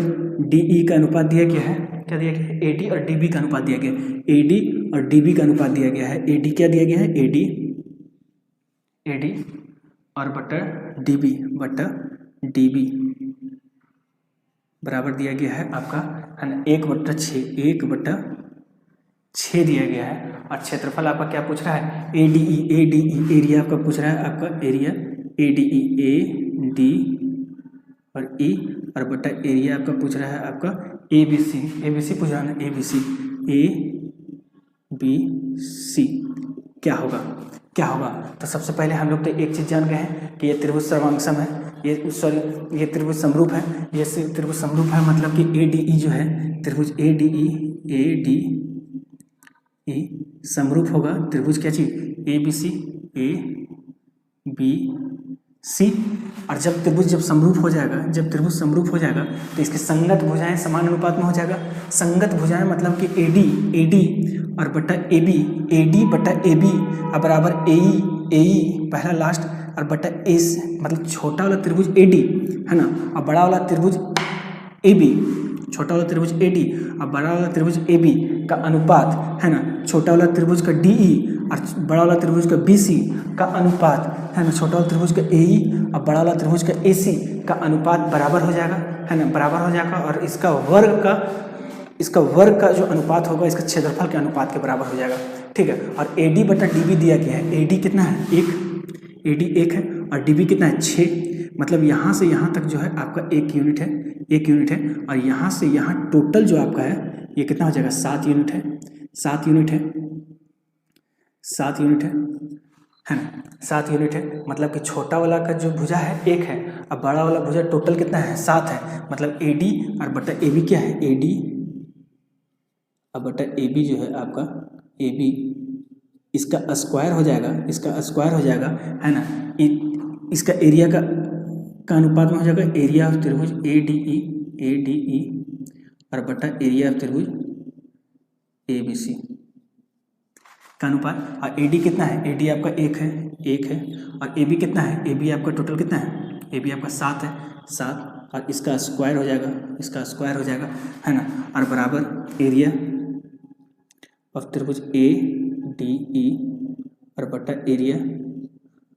DE का अनुपात दिया गया है, क्या दिया गया है? AD और DB का अनुपात दिया गया है, AD और DB का अनुपात दिया गया है। AD क्या दिया गया है? AD और बटा DB बराबर दिया गया है आपका, है ना, 1/6 दिया गया है। और क्षेत्रफल आपका क्या पूछ रहा है? ADE एरिया आपका पूछ रहा है, आपका एरिया ADE AD और E और बटा एरिया आपका पूछ रहा है आपका ABC पूछ रहा है ना, ABC क्या होगा? तो सबसे पहले हम लोग तो एक चीज़ जान गए हैं कि ये त्रिभुज सर्वांगसम है, ये त्रिभुज समरूप है, ये त्रिभुज समरूप है, मतलब कि ADE जो है त्रिभुज ADE समरूप होगा त्रिभुज क्या चीज? ABC और जब त्रिभुज समरूप हो जाएगा तो इसके संगत भुजाएं समान अनुपात में हो जाएगा। संगत भुजाएं मतलब कि AD और बटा AD बटा AB बराबर AE पहला लास्ट और बटा S, मतलब छोटा वाला त्रिभुज AD है ना, और बड़ा वाला त्रिभुज AB, छोटा वाला त्रिभुज AD और बड़ा वाला त्रिभुज AB का अनुपात, है ना, छोटा वाला त्रिभुज का DE और बड़ा वाला त्रिभुज का BC का अनुपात, है ना, छोटा वाला त्रिभुज का AE और बड़ा वाला त्रिभुज का AC का अनुपात बराबर हो जाएगा, है ना, बराबर हो जाएगा। और इसका वर्ग का जो अनुपात होगा इसका क्षेत्रफल के अनुपात के बराबर हो जाएगा, ठीक है। और AD बटा DB दिया गया है, AD कितना है? 1 है और DB कितना है? 6, मतलब यहाँ से यहाँ तक जो है आपका 1 यूनिट है, और यहाँ से यहाँ टोटल जो आपका है ये कितना हो जाएगा? 7 यूनिट है, 7 यूनिट है ना, 7 यूनिट है। मतलब कि छोटा वाला का जो भुजा है 1 है, अब बड़ा वाला भुजा टोटल कितना है 7 है। मतलब AD और बटा AB क्या है, AD और बटा AB जो है आपका AB, इसका स्क्वायर हो जाएगा, इसका स्क्वायर हो जाएगा है ना। इसका एरिया का अनुपात में हो जाएगा एरिया ऑफ त्रिभुज ADE और बटा एरिया ऑफ त्रिभुज ABC का अनुपात। और AD कितना है, AD आपका 1 है और AB कितना है, AB आपका टोटल कितना है, AB आपका 7 है, 7 और इसका स्क्वायर हो जाएगा, इसका स्क्वायर हो जाएगा है ना। और बराबर एरिया ऑफ त्रिभुज ADE और बटा एरिया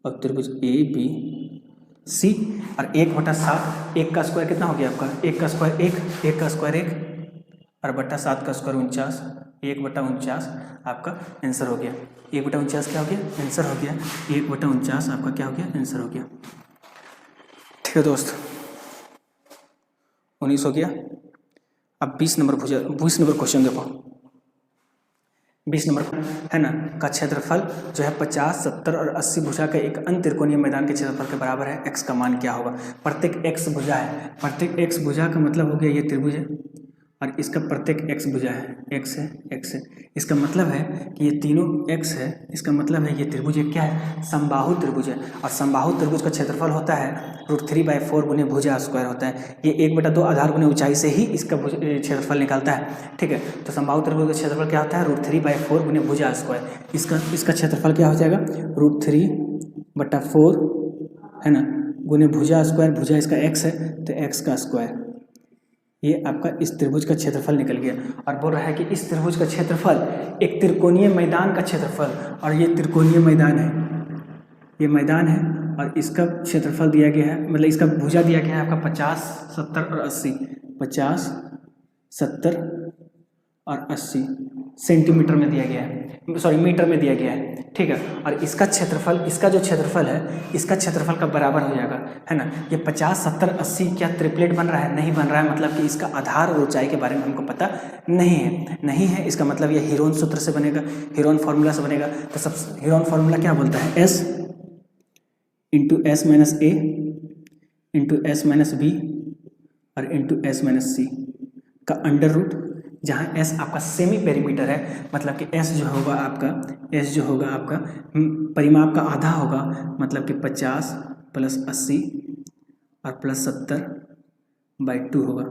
ऑफ त्रिभुज ABC और 1/7, 1 का स्क्वायर कितना हो गया आपका, 1 का स्क्वायर 1 का स्क्वायर 1 और बटा 7 का स्क्वायर 49, 1/49 आपका आंसर हो गया। 1/49 क्या हो गया, आंसर हो गया। 1/49 आपका क्या हो गया, आंसर हो गया। ठीक है दोस्त, 19 हो गया। अब 20 नंबर क्वेश्चन देखो। 20 नंबर है ना का क्षेत्रफल जो है 50, 70 और 80 भुजा का एक अन्य त्रिकोणीय मैदान के क्षेत्रफल के बराबर है। x का मान क्या होगा। प्रत्येक x भुजा है, प्रत्येक x भुजा का मतलब हो गया ये त्रिभुज है और इसका प्रत्येक x भुजा है, x है। इसका मतलब है कि ये तीनों x है, इसका मतलब है ये त्रिभुज क्या है, समबाहु त्रिभुज है। और समबाहु त्रिभुज का क्षेत्रफल होता है √3/4 गुने भुजा स्क्वायर होता है। ये 1/2 आधार गुने ऊंचाई से ही इसका क्षेत्रफल निकलता है। ठीक है, तो समबाहु त्रिभुज का क्षेत्रफल क्या होता है, √3/4 गुने भुजा स्क्वायर। इसका क्षेत्रफल क्या हो जाएगा, √3/4 है ना गुने भुजा स्क्वायर। भुजा इसका x है तो x का स्क्वायर। ये आपका इस त्रिभुज का क्षेत्रफल निकल गया। और बोल रहा है कि इस त्रिभुज का क्षेत्रफल एक त्रिकोणीय मैदान का क्षेत्रफल, और ये त्रिकोणीय मैदान है, ये मैदान है और इसका क्षेत्रफल दिया गया है, मतलब इसका भुजा दिया गया है आपका 50, 70 और 80। 50, 70 और 80 सेंटीमीटर में दिया गया है, सॉरी मीटर में दिया गया है। ठीक है, और इसका क्षेत्रफल, इसका जो क्षेत्रफल है इसका क्षेत्रफल का बराबर हो जाएगा है ना। ये 50, 70, 80 क्या ट्रिपलेट बन रहा है, नहीं बन रहा है। मतलब कि इसका आधार और ऊंचाई के बारे में हमको पता नहीं है। इसका मतलब ये हीरोन सूत्र से बनेगा, हीरोन फार्मूला से बनेगा। तो सब हीरोन फार्मूला क्या बोलता है, S into S minus A into S minus B और इंटू S माइनस C का अंडर रूट, जहाँ S आपका सेमी पेरीमीटर है। मतलब कि S जो होगा आपका परिमाप का आधा होगा, मतलब कि 50 प्लस 80 और प्लस 70/2 होगा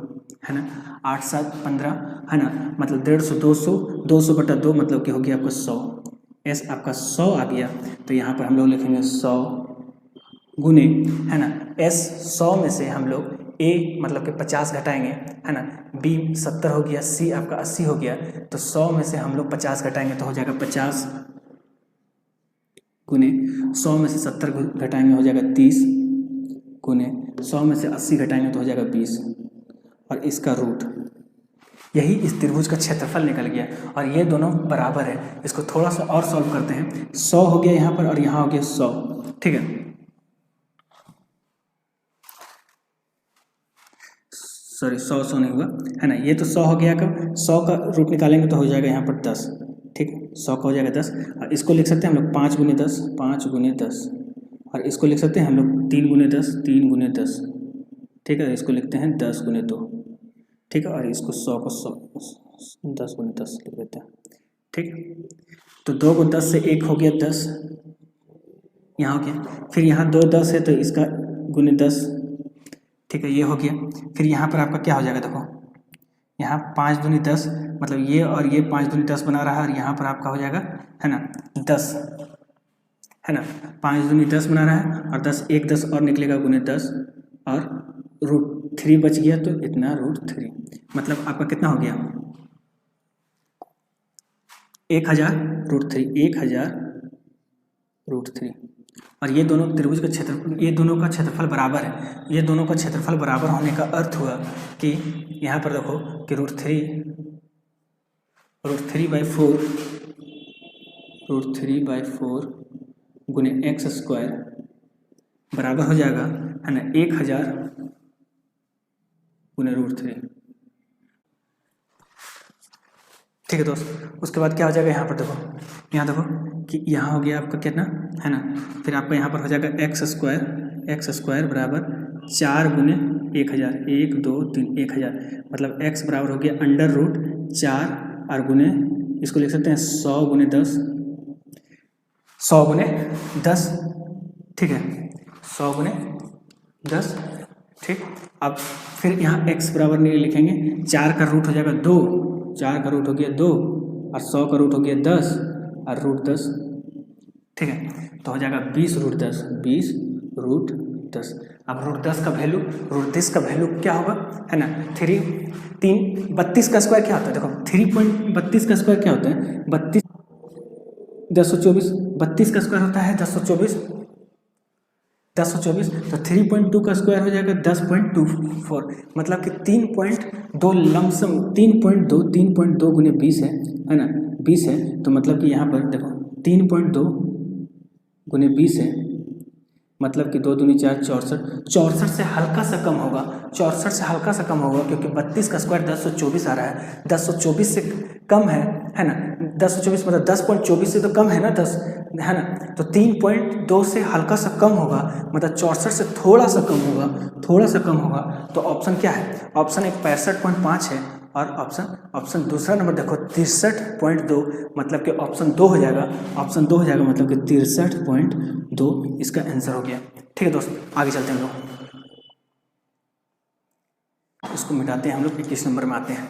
है ना। 8, 7, 15 है ना, मतलब 150, 200, 200/2 मतलब कि हो गया आपका 100। S आपका 100 आ गया, तो यहाँ पर हम लोग लिखेंगे 100 गुने है ना S 100 में से हम लोग A मतलब कि 50 घटाएंगे है ना, B 70 हो गया, C आपका 80 हो गया। तो 100 में से हम लोग 50 घटाएंगे तो हो जाएगा 50 गुने 100 में से 70 घटाएंगे हो जाएगा 30 गुने 100 में से 80 घटाएंगे तो हो जाएगा 20 और इसका रूट। यही इस त्रिभुज का क्षेत्रफल निकल गया और ये दोनों बराबर है। इसको थोड़ा सा और सॉल्व करते हैं। 100 हो गया यहाँ पर और यहाँ हो गया 100। ठीक है, सॉरी 100 नहीं हुआ है ना, ये तो 100 हो गया। कब 100 का रूट निकालेंगे तो हो जाएगा यहाँ पर 10। ठीक है, 100 का हो जाएगा 10 और इसको लिख सकते हैं हम लोग 5 गुने 10, 5 गुने 10 और इसको लिख सकते हैं हम लोग 3 गुने 10, 3 गुने 10। ठीक है, इसको लिखते हैं 10 गुने 2। ठीक है, और इसको 100 को 10 गुने 10 लिख देते हैं। ठीक, तो 2 को 10 से 1 हो गया 10, यहाँ हो गया। फिर यहाँ 2 10 है तो इसका गुने 10। ठीक है, ये हो गया। फिर यहाँ पर आपका क्या हो जाएगा, देखो यहाँ 5 दूनी 10, मतलब ये और ये 5 दूनी 10 बना रहा है और यहाँ पर आपका हो जाएगा है ना 10 है ना, 5 दूनी 10 बना रहा है और 10 एक 10 और निकलेगा गुने 10 और √3 बच गया, तो इतना √3 मतलब आपका कितना हो गया 1000 √3, 1000 √3। और ये दोनों त्रिभुज का क्षेत्र, ये दोनों का क्षेत्रफल बराबर है। ये दोनों का क्षेत्रफल बराबर होने का अर्थ हुआ कि यहाँ पर देखो कि √3/4 गुने x² बराबर हो जाएगा है ना 1000 गुने √3। ठीक है दोस्त। उसके बाद क्या हो जाएगा, यहाँ पर देखो, यहाँ देखो कि यहाँ हो गया आपका कितना है ना, फिर आपका यहाँ पर हो जाएगा एक्स स्क्वायर बराबर 4 गुने 1000, 1 2 3 1000, मतलब x बराबर हो गया √4 और गुने इसको लिख सकते हैं 100 गुने 10, ठीक है, 100 गुने 10, ठीक। अब फिर यहाँ x बराबर नहीं लिखेंगे, 4 का रूट हो जाएगा 2, 4 का रूट हो गया 2 और 100 का रूट हो गया 10 और √10, ठीक है, तो हो जाएगा 20 √10। अब √10 का वैल्यू, √10 का वैल्यू क्या होगा, है ना, 32 का स्क्वायर क्या होता है, देखो 3.32 का स्क्वायर क्या होता है, 1024, 32 का स्क्वायर होता है 1024, तो 3.2 का स्क्वायर हो जाएगा 10.24, मतलब कि 3.2 लमसम 3.2 गुने 20 है ना, 20 है, तो मतलब कि यहाँ पर देखो 3.2 गुने 20 है, मतलब कि 2 दूनी 4, 64 से हल्का सा कम होगा, 64 से हल्का सा कम होगा, क्योंकि 32 का स्क्वायर 1024 आ रहा है, 1024 से कम है ना, 1024 मतलब 10.24 से तो कम है ना 10, है ना, तो 3.2 से हल्का सा कम होगा, मतलब 64 से थोड़ा सा कम होगा, तो ऑप्शन क्या है, ऑप्शन एक 65.5 है, और ऑप्शन दूसरा नंबर देखो 63.2, मतलब कि ऑप्शन 2 हो जाएगा, मतलब कि 63.2 इसका आंसर हो गया। ठीक है दोस्त, आगे चलते हैं हम लोग, इसको मिटाते हैं हम लोग, 21 नंबर में आते हैं।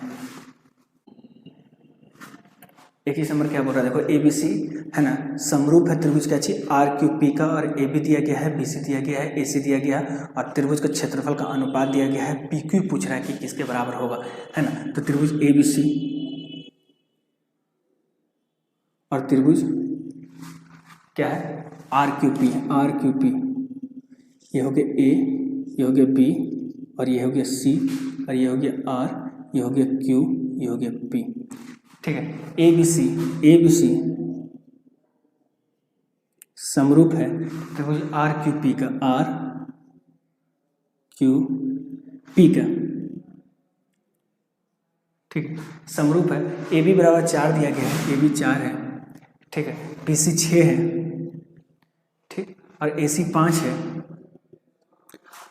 21 नंबर क्या बोल रहा है, देखो ABC है ना, समरूप है त्रिभुज क्या चीज RQP का, और AB दिया गया है, BC दिया गया है, AC दिया गया है, और त्रिभुज का क्षेत्रफल का अनुपात दिया गया है, PQ पूछ रहा है कि किसके बराबर होगा, है ना, तो त्रिभुज ABC और त्रिभुज क्या है RQP, ये हो गया A, ये हो गया B, और ये हो गया C, और ये हो गया R, ये हो गया Q, ये हो गया P, ठीक है। ABC समरूप है त्रिभुज RQP का, RQP का, ठीक है, समरूप है। AB बराबर 4 दिया गया है, AB 4 है, ठीक है, BC 6 है, ठीक, और AC 5 है,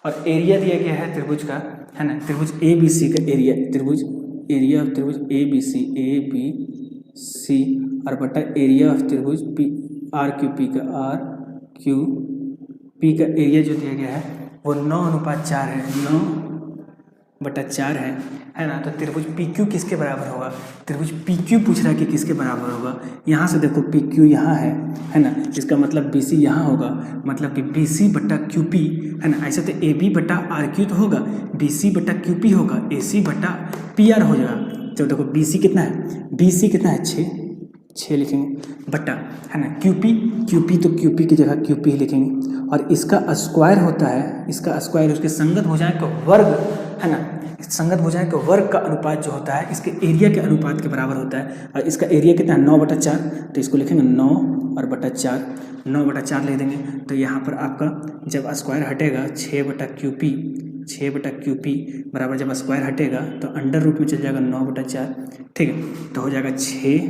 और एरिया दिया गया है त्रिभुज का, है ना, त्रिभुज ABC का एरिया, त्रिभुज ABC और बटा एरिया ऑफ त्रिभुज RQP का, RQP का एरिया जो दिया गया है वो 9:4 है, 9/4 है ना, तो त्रिभुज PQ किसके बराबर होगा, त्रिभुज PQ पूछ रहा है कि किसके बराबर होगा। यहाँ से देखो PQ यहाँ है ना, इसका मतलब BC यहाँ होगा, मतलब कि BC/QP है ना, ऐसे तो AB/RQ तो होगा, BC/QP होगा, AC/PR हो जाएगा। तो देखो BC कितना है 6 लिखेंगे, बटा है ना QP तो QP की जगह QP ही लिखेंगे, और इसका स्क्वायर होता है, इसका स्क्वायर उसके संगत भुजाएं का वर्ग, है ना, संगत भुजाएं के वर्ग का अनुपात जो होता है इसके एरिया के अनुपात के बराबर होता है, और इसका एरिया कितना है 9/4, तो इसको लिखेंगे 9/4, 9/4 लिख देंगे। तो यहाँ पर आपका जब स्क्वायर हटेगा 6/QP बराबर, जब स्क्वायर हटेगा तो अंडर रूट में चल जाएगा 9/4, ठीक है, तो हो जाएगा 6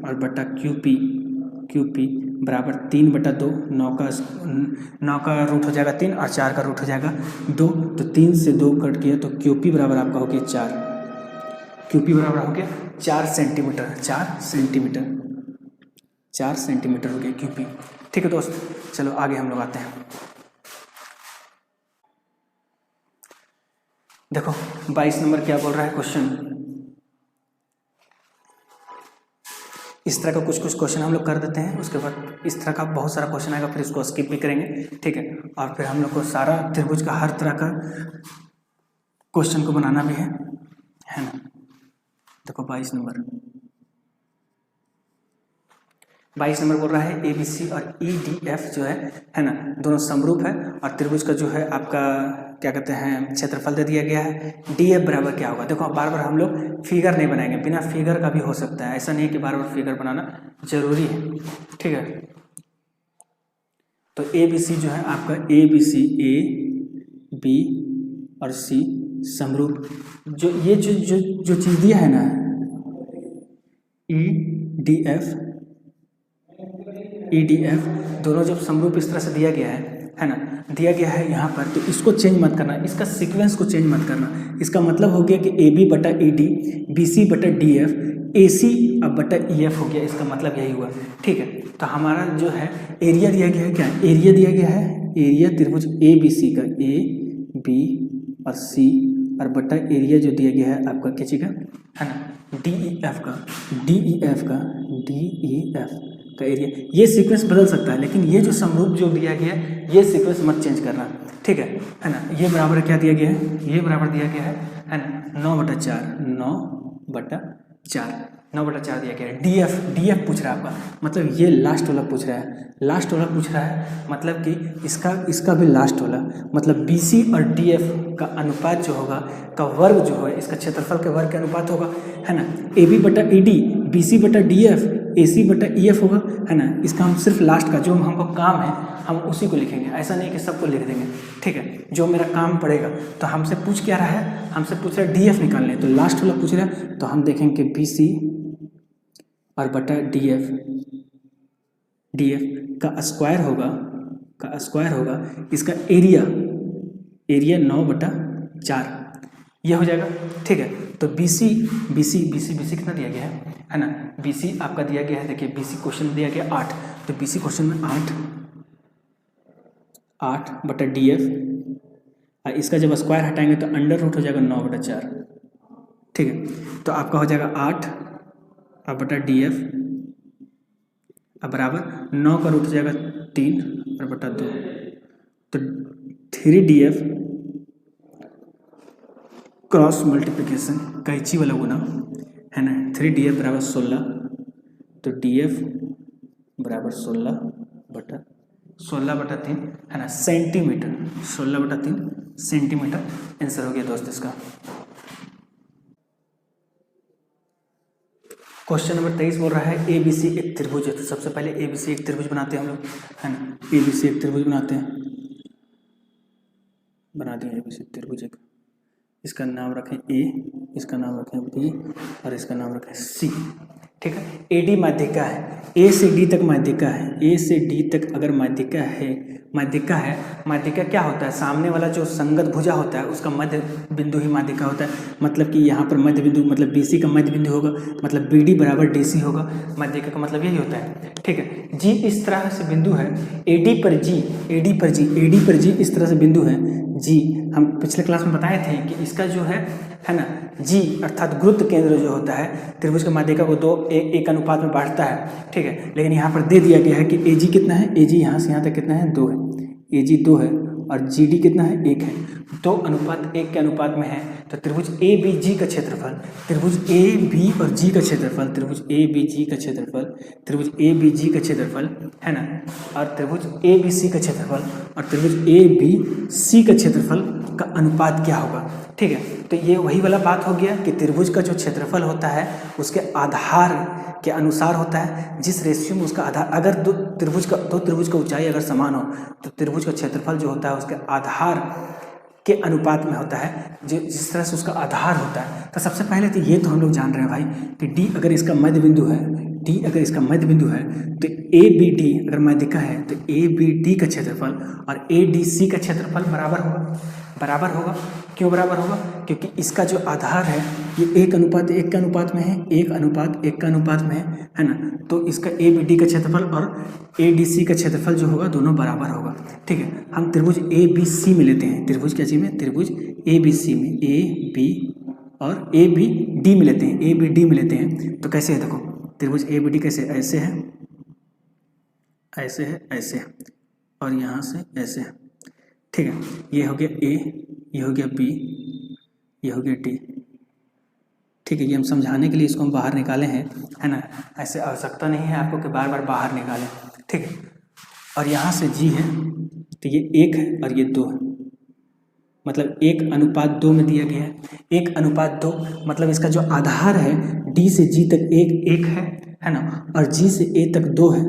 और बटा QP बराबर 3/2, 9 का रूट हो जाएगा 3 और 4 का रूट हो जाएगा 2, तो 3 से 2 कट गया, तो QP बराबर आपका हो गया 4, QP बराबर हो गया 4 सेंटीमीटर, 4 सेंटीमीटर हो गया QP। ठीक है दोस्त, चलो आगे हम लोग आते हैं। देखो 22 नंबर क्या बोल रहा है क्वेश्चन, इस तरह का कुछ क्वेश्चन हम लोग कर देते हैं, उसके बाद इस तरह का बहुत सारा क्वेश्चन आएगा, फिर इसको स्किप भी करेंगे, ठीक है, और फिर हम लोग को सारा त्रिभुज का हर तरह का क्वेश्चन को बनाना भी है ना। देखो 22 नंबर बोल रहा है ABC और EDF जो है ना, दोनों समरूप है, और त्रिभुज का जो है आपका क्या कहते हैं क्षेत्रफल दे दिया गया है, DF बराबर क्या होगा। देखो बार बार हम लोग फिगर नहीं बनाएंगे, बिना फिगर का भी हो सकता है, ऐसा नहीं है कि बार बार फिगर बनाना जरूरी है, ठीक है। तो ABC जो है आपका ABC A B और C समरूप, जो ये जो चीज़ दिया है ना, ई डी एफ दोनों जब समरूप इस तरह से दिया गया है ना, दिया गया है यहाँ पर, तो इसको चेंज मत करना, इसका सीक्वेंस को चेंज मत करना। इसका मतलब हो गया कि ए बी बटा ई डी, बी सी बटा डी एफ, ए सी अब बटा ई एफ हो गया, इसका मतलब यही हुआ। ठीक है, तो हमारा जो है एरिया दिया गया है, क्या एरिया दिया गया है, एरिया त्रिभुज ए बी सी का, ए बी और सी, और बटा एरिया जो दिया गया है आपका किसी का है ना, डी ई एफ का, डी ई एफ का, डी ई एफ का एरिया। ये सीक्वेंस बदल सकता है, लेकिन ये जो समरूप जो दिया गया है ये सीक्वेंस मत चेंज करना। ठीक है ना। ये बराबर क्या दिया गया है, ये बराबर दिया गया है ना 9/4, 9/4, 9/4 दिया गया है। डी एफ पूछ रहा है आपका, मतलब ये लास्ट वाला पूछ रहा है, लास्ट वाला पूछ रहा है, मतलब कि इसका भी लास्ट वाला, मतलब बी सी और डी एफ का अनुपात जो होगा, का वर्ग जो है, इसका क्षेत्रफल के वर्ग के अनुपात होगा, है ना। ए बी बटा ई डी, बी सी बटा डी एफ, ए सी बटा ई एफ होगा, है ना। इसका हम सिर्फ लास्ट का जो हमको काम है हम उसी को लिखेंगे, ऐसा नहीं कि सबको लिख देंगे। ठीक है, जो मेरा काम पड़ेगा, तो हमसे पूछ क्या रहा है, हमसे पूछ रहा है डी एफ निकालने, तो लास्ट वाला पूछ रहा है, तो हम देखेंगे बी सी और बटा डी एफ का स्क्वायर होगा, इसका एरिया 9/4 ये हो जाएगा। ठीक है, तो बी सी कितना दिया गया है ना, बी सी आपका दिया गया है, देखिए बी सी क्वेश्चन दिया गया 8, तो बी सी क्वेश्चन में 8 बटा डी एफ, इसका जब स्क्वायर हटाएंगे तो अंडर रूट हो जाएगा 9/4। ठीक है, तो आपका हो जाएगा 8 और बटा डी एफ, अब बराबर 9 का रूट हो जाएगा 3 और बटा 2, तो 3DF क्रॉस मल्टीप्लिकेशन कैंची वाला गुना है ना, 3DF बराबर 16, तो DF बराबर 16/3 है ना, सेंटीमीटर, 16/3 सेंटीमीटर आंसर हो गया दोस्त इसका। क्वेश्चन नंबर 23 बोल रहा है ए बी सी एक त्रिभुज है। तो सबसे पहले ए बी सी एक त्रिभुज बनाते हैं हम लोग, है ना। ए बी सी एक त्रिभुज बनाते हैं, बना दिए ए बी सी त्रिभुज एक। इसका नाम रखें ए, इसका नाम रखें बी और इसका नाम रखें सी। ठीक है, ए डी माध्यिका है, ए से डी तक माध्यिका है, ए से डी तक अगर माध्यिका है, माध्यिका क्या होता है, सामने वाला जो संगत भुजा होता है उसका मध्य बिंदु ही माध्यिका होता है। मतलब कि यहाँ पर मध्य बिंदु, मतलब बी सी का मध्य बिंदु होगा, मतलब बी डी बराबर डी सी होगा। माध्यिका का मतलब यही होता है। ठीक है, जी इस तरह से बिंदु है, ए डी पर जी इस तरह से बिंदु है जी। हम पिछले क्लास में बताए थे कि इसका जो है ना जी अर्थात गुरुत्व केंद्र जो होता है त्रिभुज के माध्यिका को 2 एक अनुपात में बांटता है। ठीक है, लेकिन यहाँ पर दे दिया गया है कि ए जी कितना है, ए जी यहाँ से यहाँ तक कितना है 2 है, ए जी 2 है और जी डी कितना है 1 है, 2:1 के अनुपात में है। तो त्रिभुज ए बी जी का क्षेत्रफल, त्रिभुज ए बी और जी का क्षेत्रफल, त्रिभुज ए बी जी का क्षेत्रफल, त्रिभुज ए बी जी का क्षेत्रफल है ना, और त्रिभुज ए बी सी का क्षेत्रफल और त्रिभुज ए बी सी का क्षेत्रफल का अनुपात क्या होगा। ठीक है, तो ये वही वाला बात हो गया कि त्रिभुज का जो क्षेत्रफल होता है उसके आधार के अनुसार होता है, जिस रेशियो में उसका आधार, अगर दो त्रिभुज का ऊंचाई अगर समान हो तो त्रिभुज का क्षेत्रफल जो होता है उसके आधार के अनुपात में होता है, जिस तरह से उसका आधार होता है। तो सबसे पहले तो ये तो हम लोग जान रहे हैं भाई कि डी अगर इसका मध्य बिंदु है, तो ए बी डी अगर माध्यिका है तो ए बी डी का क्षेत्रफल और ए डी सी का क्षेत्रफल बराबर होगा। क्यों बराबर होगा? क्योंकि इसका जो आधार है ये 1:1 के अनुपात में है, 1:1 के अनुपात में है ना। तो इसका ए बी डी का क्षेत्रफल और ए डी सी का क्षेत्रफल जो होगा दोनों बराबर होगा। ठीक है, हम त्रिभुज ए बी सी में लेते हैं, त्रिभुज क्या चीज़ में, त्रिभुज ए बी सी में, ए बी और ए बी डी में लेते हैं, ए बी डी में लेते हैं। तो कैसे है देखो, त्रिभुज ए बी डी कैसे, ऐसे है, ऐसे है, ऐसे है और यहाँ से ऐसे है। ठीक है, ये हो गया ए, ये हो गया बी, ये हो गया डी। ठीक है, ये हम समझाने के लिए इसको हम बाहर निकाले हैं, है ना। ऐसे आवश्यकता नहीं है आपको कि बार बार बाहर निकालें। ठीक है, और यहाँ से जी है तो ये 1 है और ये 2 है, मतलब 1:2 में दिया गया है। 1:2 मतलब इसका जो आधार है डी से जी तक 1 है ना, और जी से ए तक 2 है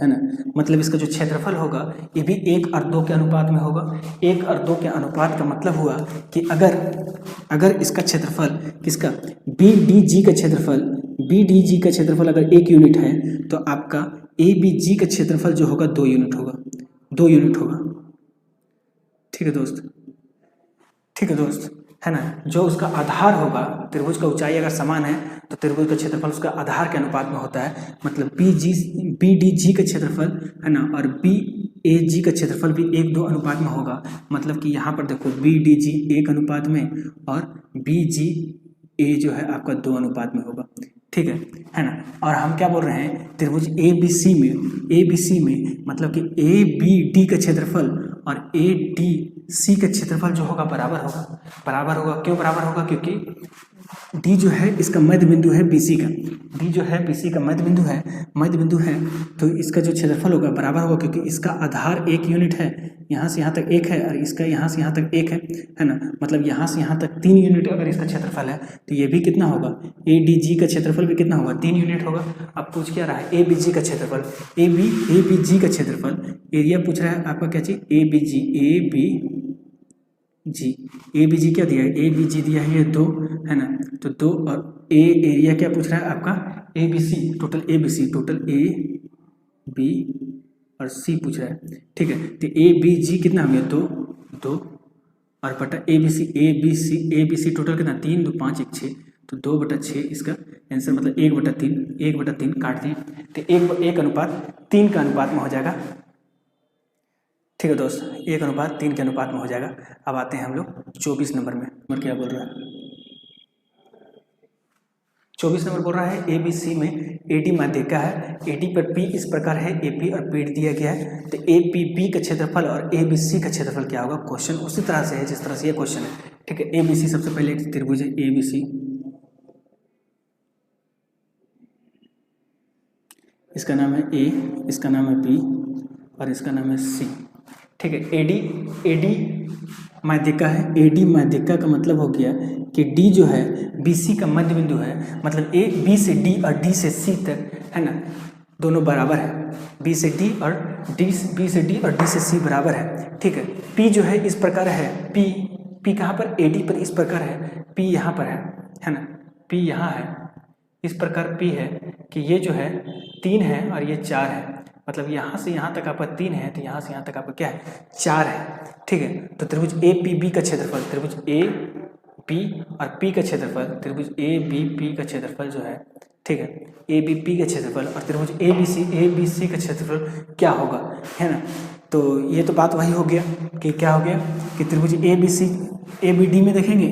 ना। मतलब इसका जो क्षेत्रफल होगा ये भी 1 और 2 के अनुपात में होगा। 1 और 2 के अनुपात का मतलब हुआ कि अगर इसका क्षेत्रफल किसका, बी डी जी का क्षेत्रफल बी डी जी का क्षेत्रफल अगर 1 यूनिट है तो आपका ए बी जी का क्षेत्रफल जो होगा 2 यूनिट होगा, 2 यूनिट होगा। ठीक है दोस्त, ठीक है दोस्त, है ना। जो उसका आधार होगा, त्रिभुज का ऊंचाई अगर समान है तो त्रिभुज का क्षेत्रफल उसका आधार के अनुपात में होता है। मतलब बी डी जी का क्षेत्रफल, है ना, और बी ए जी का क्षेत्रफल भी 1:2 अनुपात में होगा। मतलब कि यहाँ पर देखो बी डी जी 1 अनुपात में और बी जी ए जो है आपका 2 अनुपात में होगा। ठीक है ना। और हम क्या बोल रहे हैं, त्रिभुज ए बी सी में मतलब कि ए बी डी का क्षेत्रफल और ए डी सी का क्षेत्रफल जो होगा बराबर होगा। क्यों बराबर होगा? क्योंकि डी जो है इसका मध्य बिंदु है बीसी का, डी जो है बीसी का मध्य बिंदु है तो इसका जो क्षेत्रफल होगा बराबर होगा, क्योंकि इसका आधार 1 यूनिट है, यहाँ से यहाँ तक 1 है और इसका यहाँ से यहाँ तक 1 है ना। मतलब यहाँ से यहाँ तक 3 यूनिट अगर इसका क्षेत्रफल है तो ये भी कितना होगा, ए डी जी का क्षेत्रफल भी कितना होगा, 3 यूनिट होगा। अब पूछ क्या रहा है, ए बी जी का क्षेत्रफल, ए बी जी का क्षेत्रफल, एरिया पूछ रहा है आपका क्या चीज, ए बी जी क्या दिया है, ए बी जी दिया है ये 2, है ना। तो 2 और ए एरिया क्या पूछ रहा है आपका, A B C, total A B और सी पूछ रहा है। ठीक है, तो ए बी जी कितना हो गया, 2 और बटा ए बी सी टोटल कितना, 3 2 5 1 6, तो 2/6 इसका आंसर, मतलब 1/3 काट दिए तो 1:3 का अनुपात में हो जाएगा। ठीक है दोस्त, 1:3 के अनुपात में हो जाएगा। अब आते हैं हम लोग 24 नंबर में। नंबर क्या बोल रहा है, 24 नंबर बोल रहा है ए बी सी में ए डी माध्यिका है, ए डी पर पी इस प्रकार है, ए पी और पी दिया गया है, तो ए पी बी का क्षेत्रफल और ए बी सी का क्षेत्रफल क्या होगा। क्वेश्चन उसी तरह से है जिस तरह से ये क्वेश्चन है। ठीक है, ए बी सी सबसे पहले एक त्रिभुज है ए बी सी, इसका नाम है ए, इसका नाम है बी और इसका नाम है सी। ठीक है, ए डी माध्यिका है, ए डी माध्यिका का मतलब हो गया कि डी जो है बी सी का मध्य बिंदु है, मतलब ए बी से डी और डी से सी तक, है ना, दोनों बराबर है, बी से डी और डी से सी बराबर है। ठीक है, पी जो है इस प्रकार है, पी कहाँ पर, ए डी पर इस प्रकार है, पी यहाँ पर है ना, पी यहाँ है, इस प्रकार पी है कि ये जो है 3 है और ये 4 है, मतलब यहाँ से यहाँ तक आपका 3 है तो यहाँ से यहाँ तक आपका क्या है, 4 है। ठीक है, तो त्रिभुज ए पी बी का क्षेत्रफल, त्रिभुज ए पी और पी का क्षेत्रफल, त्रिभुज ए बी पी का क्षेत्रफल जो है, ठीक है, ए बी पी का क्षेत्रफल और त्रिभुज ए बी सी का क्षेत्रफल क्या होगा, है ना। तो ये तो बात वही हो गया कि क्या हो गया कि त्रिभुज ए बी डी में देखेंगे,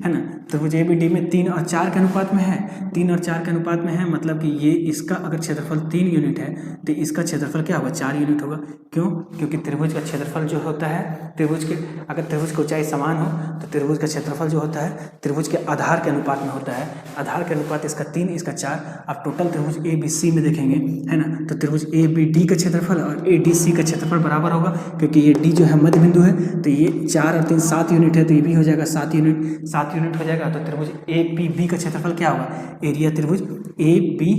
है ना, त्रिभुज ए बी डी में 3 और 4 के अनुपात में है, 3 और 4 के अनुपात में है, मतलब कि ये इसका अगर क्षेत्रफल 3 यूनिट है तो इसका क्षेत्रफल क्या होगा, 4 यूनिट होगा। क्यों? क्योंकि त्रिभुज का क्षेत्रफल जो होता है, अगर त्रिभुज की ऊंचाई समान हो तो त्रिभुज का क्षेत्रफल जो होता है त्रिभुज के आधार के अनुपात में होता है, आधार के अनुपात इसका 3 इसका 4। आप टोटल त्रिभुज ए बी सी में देखेंगे, है ना, तो त्रिभुज ए बी डी का क्षेत्रफल और ए डी सी का क्षेत्रफल बराबर होगा, क्योंकि ये डी जो है मध्य बिंदु है, तो ये 4 और 3 7 यूनिट है, तो ये भी हो जाएगा 7 यूनिट हो जाएगा। तो त्रिभुज ए पी बी का क्षेत्रफल क्या होगा, एरिया त्रिभुज ए बी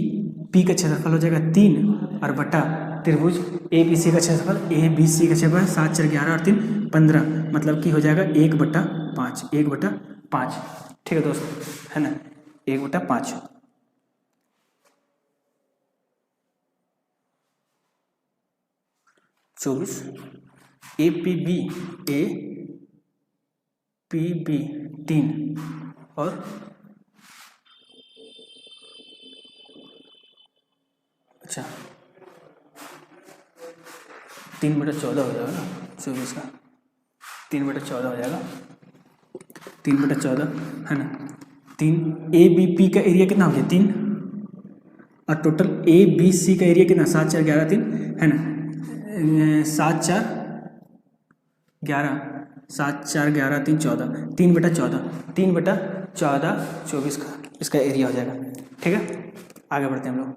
पी का क्षेत्रफल हो जाएगा 3 और बटा त्रिभुज ए बी सी का क्षेत्रफल, ए बी सी का क्षेत्रफल 7 4 11 और 3 15, मतलब कि हो जाएगा 1/5। ठीक है दोस्तों, है ना, 1/5। ए पी बी 3 और अच्छा 3/14 हो जाएगा ना, 24 का 3/14 हो जाएगा, 3/14, है ना। 3 ए बी पी का एरिया कितना हो गया, 3 और टोटल ए बी सी का एरिया कितना, 7 4 11 3, है ना, 7 4 11 7 4 11 3 14, 3/14 24 का इसका एरिया हो जाएगा। ठीक है, आगे बढ़ते हैं हम लोग।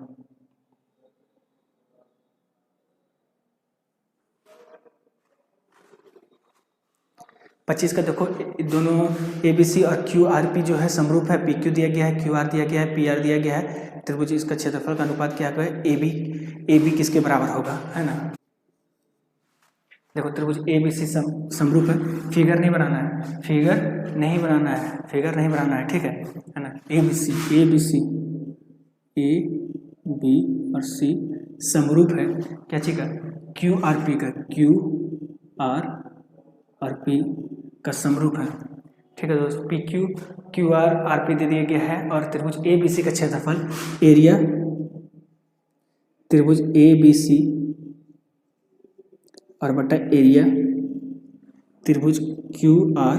पच्चीस का देखो, दोनों ए बी सी और क्यू आर पी जो है समरूप है, पी क्यू दिया गया है, क्यू आर दिया गया है, पी आर दिया गया है, त्रिभुज इसका क्षेत्रफल का अनुपात क्या है, ए बी किसके बराबर होगा, है ना। देखो त्रिभुज ए बी सी समरूप है, फिगर नहीं बनाना है, फिगर नहीं बनाना है, फिगर नहीं बनाना है, ठीक है ना। ए बी सी ए बी और सी समरूप है क्या चीज का, क्यू आर पी का, क्यू आर पी का समरूप है, ठीक है दोस्तों। पी क्यू आर पी दे दिया गया है और त्रिभुज ए बी सी का क्षेत्रफल एरिया त्रिभुज ए बी सी और बटा एरिया त्रिभुज क्यू आर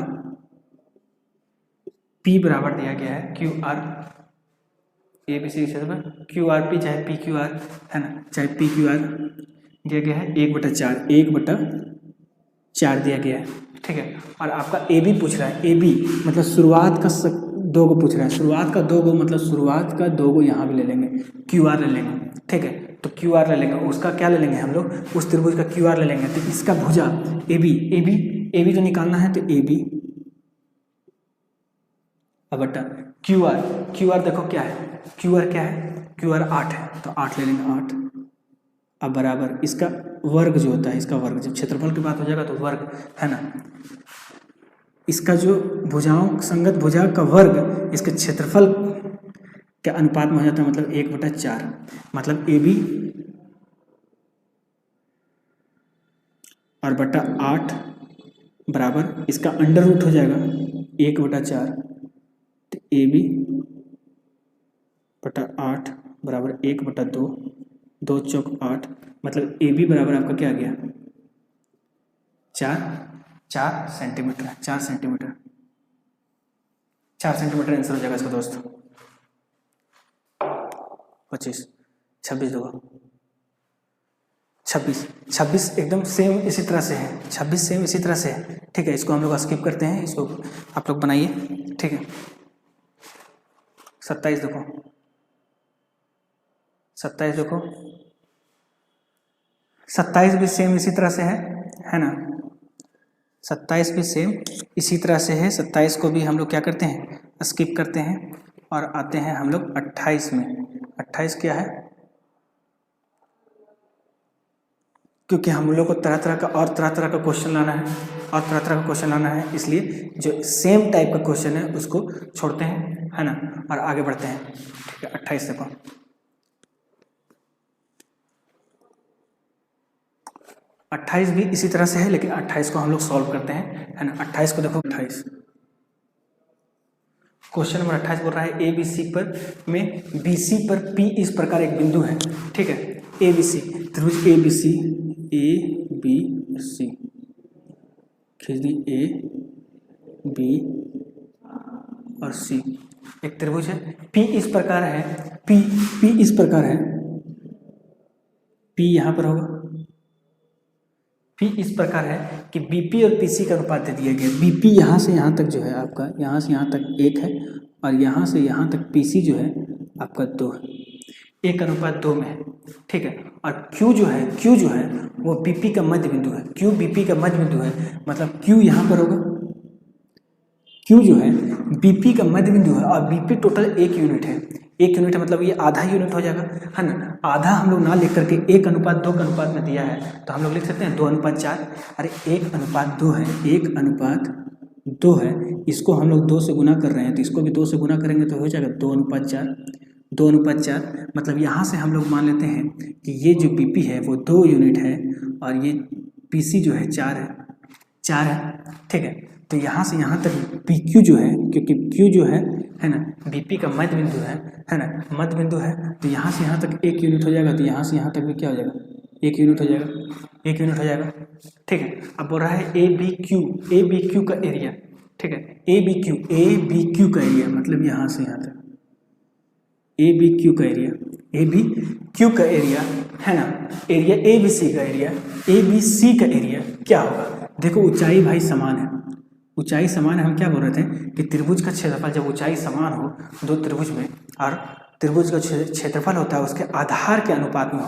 पी बराबर दिया गया है, Q R A B C के क्षेत्रफल क्यू आर पी चाहे पी क्यू आर है ना, चाहे पी क्यू आर दिया गया है 1/4 दिया गया है, ठीक है। और आपका ए बी पूछ रहा है, ए बी मतलब शुरुआत का 2 को पूछ रहा है, शुरुआत का 2 को मतलब शुरुआत का 2 को यहाँ भी ले लेंगे, क्यू आर ले लेंगे, ठीक है। तो क्यू आर ले लेंगे, उसका क्या ले लेंगे हम लोग, उस त्रिभुज का क्यू आर ले लेंगे। तो इसका भुजा ए बी तो निकालना है, तो ए बी अब बटा क्यू आर देखो क्या है, क्यू आर क्या है, क्यू आर 8 है, तो 8 ले लेंगे, 8 अब बराबर इसका वर्ग जो होता है, इसका वर्ग जब क्षेत्रफल की बात हो जाएगा तो वर्ग है ना, इसका जो भुजाओं संगत भुजा का वर्ग इसके क्षेत्रफल के अनुपात में हो जाता है, मतलब 1/4 मतलब ए बी और बटा 8 बराबर इसका अंडर रूट हो जाएगा 1/4, तो ए बी बटा 8 बराबर 1/2, 2 चौक 8 मतलब ए बी बराबर आपका क्या आ गया 4 सेंटीमीटर, 4 सेंटीमीटर आंसर हो जाएगा इसका दोस्तों। 25 26 देखो 26 एकदम सेम इसी तरह से है, 26 सेम इसी तरह से है, ठीक है। इसको हम लोग स्किप करते हैं, इसको आप लोग बनाइए, ठीक है। 27 देखो 27 भी सेम इसी तरह से है ना, 27 भी सेम इसी तरह से है। 27 को भी हम लोग क्या करते हैं, स्किप करते हैं और आते हैं हम लोग 28 में। 28 क्या है, क्योंकि हम लोग को तरह तरह का क्वेश्चन लाना है, इसलिए जो सेम टाइप का क्वेश्चन है उसको छोड़ते हैं, है ना, और आगे बढ़ते हैं, ठीक है। 28 देखो 28 भी इसी तरह से है, लेकिन 28 को हम लोग सॉल्व करते हैं, है ना। 28 को देखो 28 क्वेश्चन नंबर 28 बोल रहा है ए बी सी पर में बी सी पर पी इस प्रकार एक बिंदु है, ठीक है। ए बी सी त्रिभुज ए बी सी खींच दी, ए बी और सी एक त्रिभुज है। पी इस प्रकार है, पी इस प्रकार है, पी यहाँ पर होगा, पी इस प्रकार है कि बीपी और पीसी का अनुपात दे दिया गया। बीपी यहाँ से यहाँ तक जो है आपका, यहाँ से यहाँ तक 1 है और यहाँ से यहाँ तक पीसी जो है आपका 2 है, 1:2 में है, ठीक है। और क्यू जो है वो बीपी का मध्य बिंदु है, क्यू बीपी का मध्य बिंदु है, मतलब क्यू यहाँ पर होगा, क्यू जो है बीपी का मध्य बिंदु है और बीपी टोटल 1 यूनिट है, 1 यूनिट मतलब ये आधा यूनिट हो जाएगा, है ना। आधा हम लोग ना लिख करके 1:2 के अनुपात में दिया है, तो हम लोग लिख सकते हैं 2:4। अरे 1:2 है, 1:2 है, इसको हम लोग 2 से गुना कर रहे हैं, तो इसको भी 2 से गुना करेंगे तो हो जाएगा 2:4। 2:4 मतलब यहाँ से हम लोग मान लेते हैं कि ये जो बीपी है वो 2 यूनिट है और ये पीसी जो है 4 है, ठीक है। तो यहाँ से यहाँ तक पी क्यू जो है, क्योंकि क्यू जो है ना बीपी का मध्य बिंदु है ना, मध्य बिंदु है, तो यहाँ से यहाँ तक 1 यूनिट हो जाएगा, तो यहाँ से यहाँ तक भी क्या हो जाएगा 1 यूनिट हो जाएगा, ठीक है। अब बोल रहा है ए बी क्यू का एरिया, ठीक है। ए बी क्यू का एरिया मतलब यहाँ से यहाँ तक ए बी क्यू का एरिया है ना, एरिया ए बी सी का एरिया क्या होगा। देखो ऊंचाई भाई समान है, हम क्या बोल रहे थे कि त्रिभुज का क्षेत्रफल जब ऊंचाई समान हो दो त्रिभुज में और त्रिभुज का क्षेत्रफल होता है उसके आधार के अनुपात में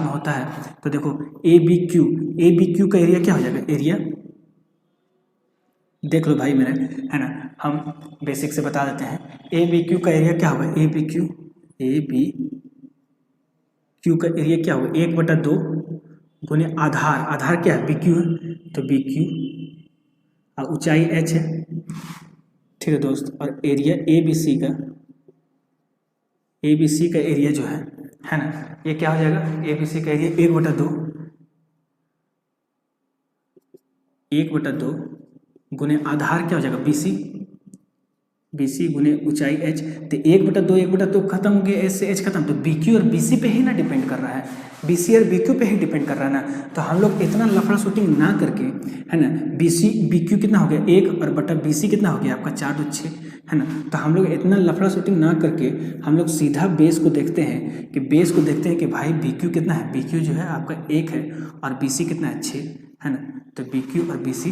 होता है, तो देखो ए बी क्यू का एरिया क्या हो जाएगा, एरिया देख लो भाई मेरे, है ना, हम बेसिक से बता देते हैं। ए बी क्यू का एरिया क्या होगा, ए बी क्यू का एरिया क्या होगा 1/2 गुने आधार, आधार क्या है, बी क्यू है, तो बी क्यू और ऊंचाई एच है, ठीक है दोस्त। और एरिया ए बी सी का एरिया जो है ना, ये क्या हो जाएगा, ए बी सी का एरिया 1/2 गुने आधार क्या हो जाएगा, बी सी गुने ऊंचाई एच। तो 1/2 खत्म हो गया, एच से एच खत्म, तो बी क्यू और बी सी पे ही ना डिपेंड कर रहा है, बी सी और बी क्यू पे ही डिपेंड कर रहा है ना। तो हम लोग इतना लफड़ा शूटिंग ना करके, है ना, बी क्यू कितना हो गया 1 और बटा बी सी कितना हो गया आपका 4 2 6, है ना। तो हम लोग इतना लफड़ा शूटिंग ना करके हम लोग सीधा बेस को देखते हैं कि भाई बी क्यू कितना है, बी क्यू जो है आपका 1 है और बी सी कितना है 6, है ना। तो बी क्यू और बी सी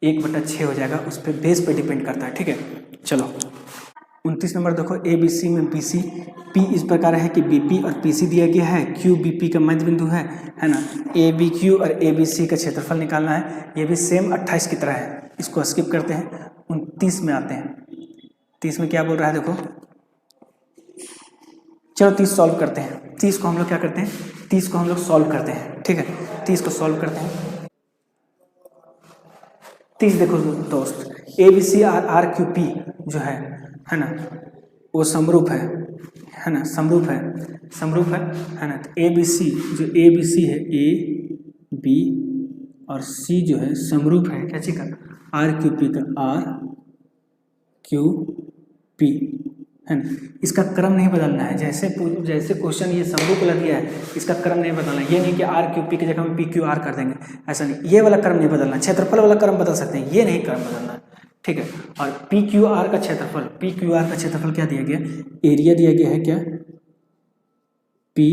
1/6 हो जाएगा, उस पर बेस पे डिपेंड करता है, ठीक है। चलो 29 नंबर देखो, ए बी सी में बी सी पी इस प्रकार है कि बी पी और पी सी दिया गया है, क्यू बी पी का मध्य बिंदु है ना। ए बी क्यू और ए बी सी का क्षेत्रफल निकालना है, ये भी सेम 28 की तरह है, इसको स्किप करते हैं। 29 में आते हैं, 30 में क्या बोल रहा है देखो, चलो 30 सॉल्व करते हैं। 30 को हम लोग क्या करते हैं, 30 को हम लोग सॉल्व करते हैं, ठीक है। 30 को सॉल्व करते हैं। 30 देखो दोस्त, A B C R Q P जो है ना, वो समरूप है ना, समरूप है ना। तो ए बी सी जो ए बी सी है, ए बी और सी जो है समरूप है क्या चीज का, आर क्यू पी का, आर क्यू पी, है ना। इसका क्रम नहीं बदलना है, जैसे क्वेश्चन ये समरूप वाला दिया है, इसका क्रम नहीं बदलना है। ये नहीं कि आर क्यू पी की जगह हम पी क्यू आर कर देंगे, ऐसा नहीं, ये वाला क्रम नहीं बदलना, क्षेत्रफल वाला क्रम बदल सकते हैं, ये नहीं क्रम बदलना है, ठीक है। और पी क्यू आर का क्षेत्रफल क्या दिया गया, एरिया दिया गया है क्या, P